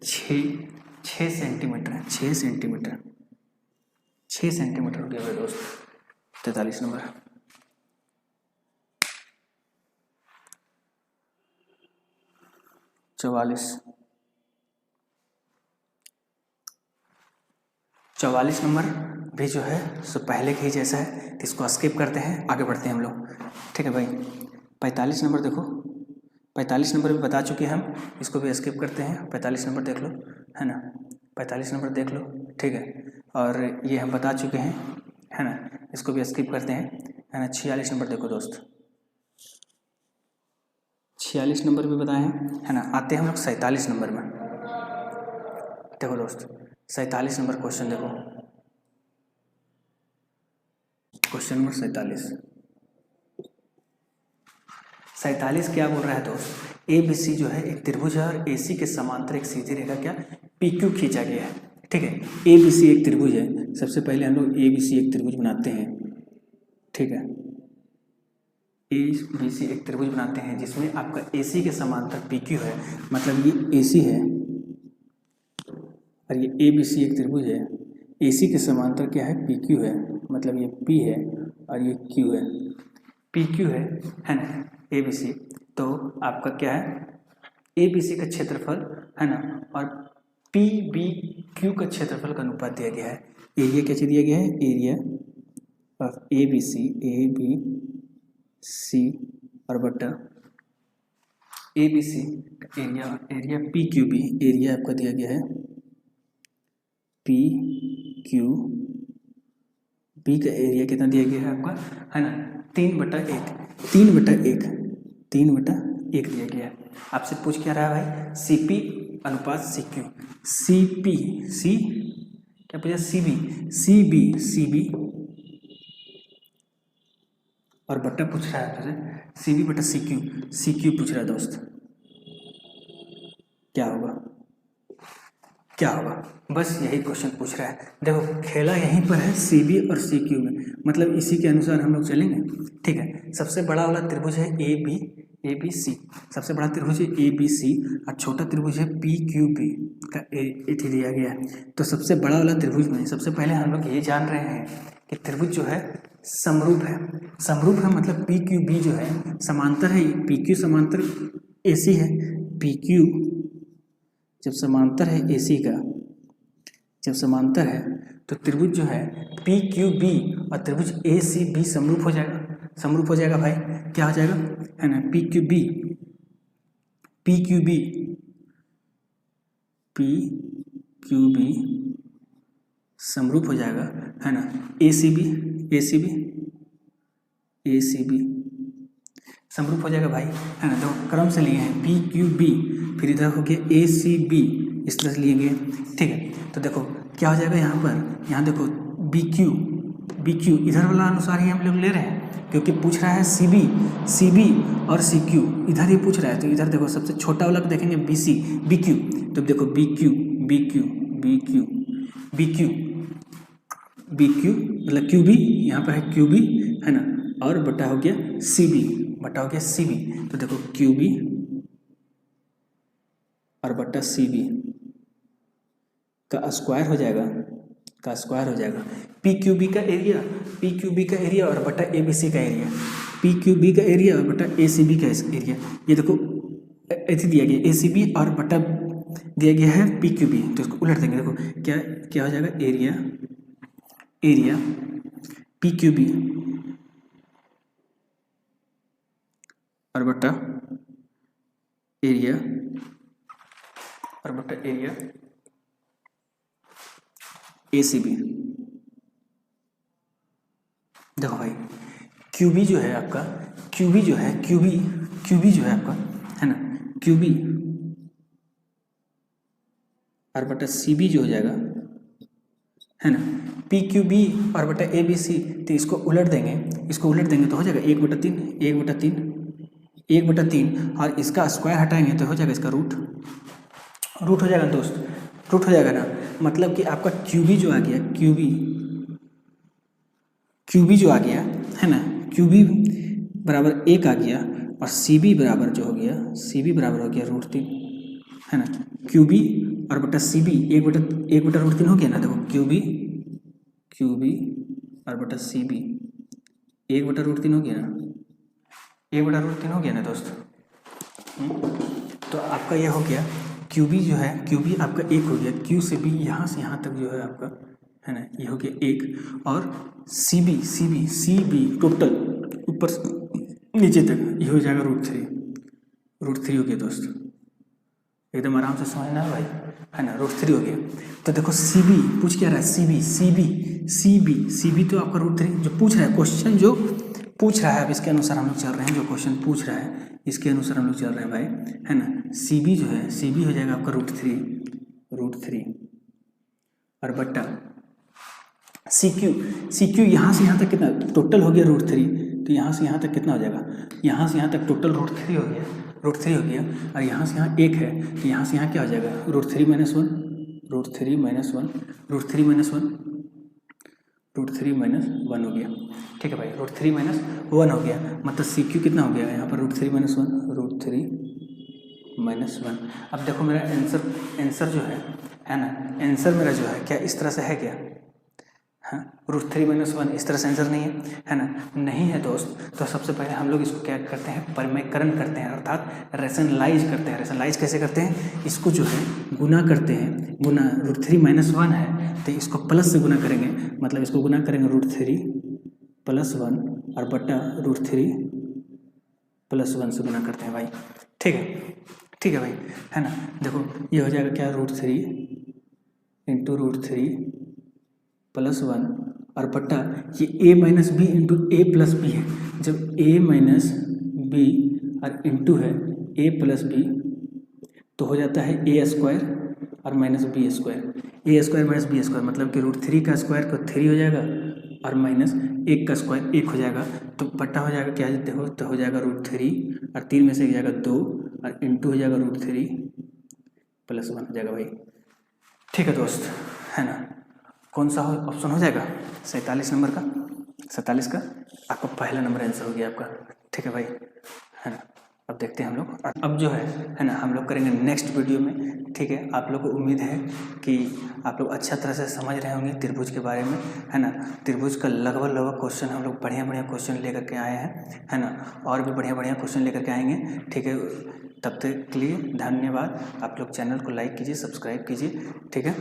6 सेंटीमीटर, 6 सेंटीमीटर हो गया मेरे दोस्त। 43 नंबर। चौवालीस नंबर भी जो है सो पहले के ही जैसा है, तो इसको स्किप करते हैं, आगे बढ़ते हैं हम लोग, ठीक है भाई। 45 नंबर देखो, 45 नंबर भी बता चुके हैं हम, इसको भी स्किप करते हैं। 45 नंबर देख लो, है ना, 45 नंबर देख लो, ठीक है। और ये हम बता चुके हैं, है ना, इसको भी स्किप करते हैं, है ना। 46 नंबर देखो दोस्त, 46 नंबर भी बताए हैं, है ना। आते हैं हम लोग 47 नंबर में। देखो दोस्त 47 नंबर क्वेश्चन देखो, क्वेश्चन नंबर 47 क्या बोल रहा है दोस्त? ए बी सी जो है एक त्रिभुज है और ए सी के समांतर एक सीधी रेखा क्या पी क्यू खींचा गया है, ठीक है। ए बी सी एक त्रिभुज है, सबसे पहले हम लोग ए बी सी एक त्रिभुज बनाते हैं, ठीक है। ए बी सी एक त्रिभुज बनाते हैं जिसमें आपका ए सी के समांतर पी क्यू है, मतलब ये ए सी है और ये ए बी सी एक त्रिभुज है, ए सी के समांतर क्या है, पी क्यू है, मतलब ये पी है और ये क्यू है, पी क्यू है ना, ए बी सी। तो आपका क्या है, ए बी सी का क्षेत्रफल है ना और पी बी क्यू का क्षेत्रफल का अनुपात दिया गया है। एरिया कैसे दिया गया है, area of A B C और बटा ए बी सी का area, area P Q B, area आपका दिया गया है पी क्यू बी का एरिया कितना दिया गया है आपका, है ना 3/1, 3/1 दिया गया है। आपसे पूछ क्या रहा है भाई, सी पी अनुपात C Q, C P C क्या पूछा, सी बी और बट्टा पूछ रहा है तुझे सी बी बटा सी क्यू पूछ रहा है दोस्त। क्या होगा, बस यही क्वेश्चन पूछ रहा है। देखो खेला यहीं पर है सी बी और सी क्यू में, मतलब इसी के अनुसार हम लोग चलेंगे। ठीक है, सबसे बड़ा वाला त्रिभुज है ए बी सी, सबसे बड़ा त्रिभुज है ए बी सी और छोटा त्रिभुज है पी क्यू बी का एथी दिया गया है। तो सबसे बड़ा वाला त्रिभुज में सबसे पहले हम लोग ये जान रहे हैं कि त्रिभुज जो है समरूप है, मतलब पी क्यू बी जो है समांतर है, पी क्यू समांतर ए सी है, पी क्यू जब समांतर है ए सी का, जब समांतर है तो त्रिभुज जो है पी क्यू बी और त्रिभुज ए सी बी समरूप हो जाएगा भाई। क्या हो जाएगा, है ना पी क्यू बी समरूप हो जाएगा, है ना ए सी बी समरूप हो जाएगा भाई, है ना। तो क्रम से लिए हैं पी क्यू बी, फिर इधर हो गया ए सी बी, इस तरह से लिए गए। ठीक है, तो देखो क्या हो जाएगा यहाँ पर, यहाँ देखो बी क्यू इधर वाला अनुसार ही हम लोग ले रहे हैं क्योंकि पूछ रहा है सी बी और सी क्यू, इधर ही पूछ रहा है। तो इधर देखो सबसे छोटा वाला देखेंगे बी क्यू, तो देखो बी क्यू मतलब क्यू बी, यहाँ पर है क्यू बी, है ना, और बटा हो गया सी बी, तो देखो क्यू बी और बटा सी बी का स्क्वायर हो जाएगा, पी क्यू बी का एरिया और बटा ए बी सी का एरिया, पी क्यू बी का एरिया और बटा ए सी बी का एरिया। ये देखो ऐसे दिया गया ए सी बी और बटा दिया गया है पी क्यू बी, तो इसको उलट देंगे। देखो क्या हो जाएगा, एरिया पी क्यू बी और बटा एरिया ए सी बी। देखो भाई क्यूबी जो है आपका, क्यूबी जो है आपका, है ना क्यूबी और बटा सी बी जो हो जाएगा, है ना पी क्यू बी और बटा ए बी सी। तो इसको उलट देंगे तो हो जाएगा 1/3 और इसका स्क्वायर हटाएंगे तो हो जाएगा इसका रूट हो जाएगा दोस्त, रूट हो जाएगा ना। मतलब कि आपका क्यूबी जो आ गया, क्यूबी जो आ गया, है ना, क्यूबी बराबर 1 आ गया और सी बी बराबर जो हो गया, √3, है ना। क्यूबी और बटा सी बी 1/√3 हो गया ना। देखो क्यूबी और बटा सी बी 1/√3 हो गया ना, 1/√3 हो गया ना दोस्त। तो आपका यह हो गया क्यूबी जो है, क्यूबी आपका 1 हो गया, क्यू से बी यहाँ से यहाँ तक जो है आपका, है ना, ये हो गया 1 और सी बी टोटल ऊपर नीचे तक ये हो जाएगा √3 हो गया दोस्त। एकदम आराम से समझना है भाई, है ना, √3 हो गया। तो देखो सी बी पूछ क्या रहा है, सी बी तो आपका √3 जो पूछ रहा है, क्वेश्चन जो पूछ रहा है, अब इसके अनुसार हम लोग चल रहे हैं, जो क्वेश्चन पूछ रहा है इसके अनुसार हम लोग चल रहे हैं भाई, है ना। सी बी जो है, सी बी हो जाएगा आपका √3 और बट्टा सी क्यू यहाँ से यहाँ तक कितना टोटल हो गया √3, तो यहाँ से यहाँ तक कितना हो जाएगा, यहाँ से यहाँ तक टोटल √3 हो गया, और यहाँ से यहाँ 1 है, तो यहाँ से यहाँ क्या हो जाएगा √3 - 1 हो गया। ठीक है भाई, √3 - 1 हो गया, मतलब सी क्यू कितना हो गया यहाँ पर √3 - 1। अब देखो मेरा आंसर जो है है ना। आंसर मेरा जो है क्या इस तरह से है क्या, हाँ, √3 - 1 इस तरह से आंसर नहीं है ना, नहीं है दोस्त। तो सबसे पहले हम लोग इसको क्या करते हैं, परिमेयकरण करते हैं, अर्थात रैशनलाइज करते हैं। रैशनलाइज कैसे करते हैं, इसको जो है गुना करते हैं, गुना √3 - 1 है तो इसको प्लस से गुना करेंगे, मतलब इसको गुना करेंगे √3 + 1 और बटा √3 + 1 से गुना करते हैं भाई, ठीक है, ठीक है भाई, है ना। देखो ये हो जाएगा क्या, √3 × √3 + 1 और बटा ये a - b × a + b है। जब a - b और इंटू है a + b तो हो जाता है a² और -b²। a² - b² मतलब कि √3 का स्क्वायर तो 3 हो जाएगा और -1 का स्क्वायर 1 हो जाएगा, तो बट्टा हो जाएगा क्या, देखो तो हो जाएगा √3 और 3 में से हो जाएगा 2 और इंटू हो जाएगा √3 + 1 हो जाएगा भाई, ठीक है दोस्त, है ना। कौन सा ऑप्शन हो जाएगा, 47 नंबर का, 47 का आपका पहला नंबर आंसर हो गया आपका, ठीक है भाई, है ना। अब देखते हैं हम लोग, अब जो है ना हम लोग करेंगे नेक्स्ट वीडियो में, ठीक है। आप लोग को उम्मीद है कि आप लोग अच्छा तरह से समझ रहे होंगे त्रिभुज के बारे में, है ना। त्रिभुज का लगभग क्वेश्चन हम लोग बढ़िया क्वेश्चन लेकर के आए हैं, है ना, और भी बढ़िया क्वेश्चन लेकर के आएंगे, ठीक है। तब तक के लिए धन्यवाद। आप लोग चैनल को लाइक कीजिए, सब्सक्राइब कीजिए, ठीक है।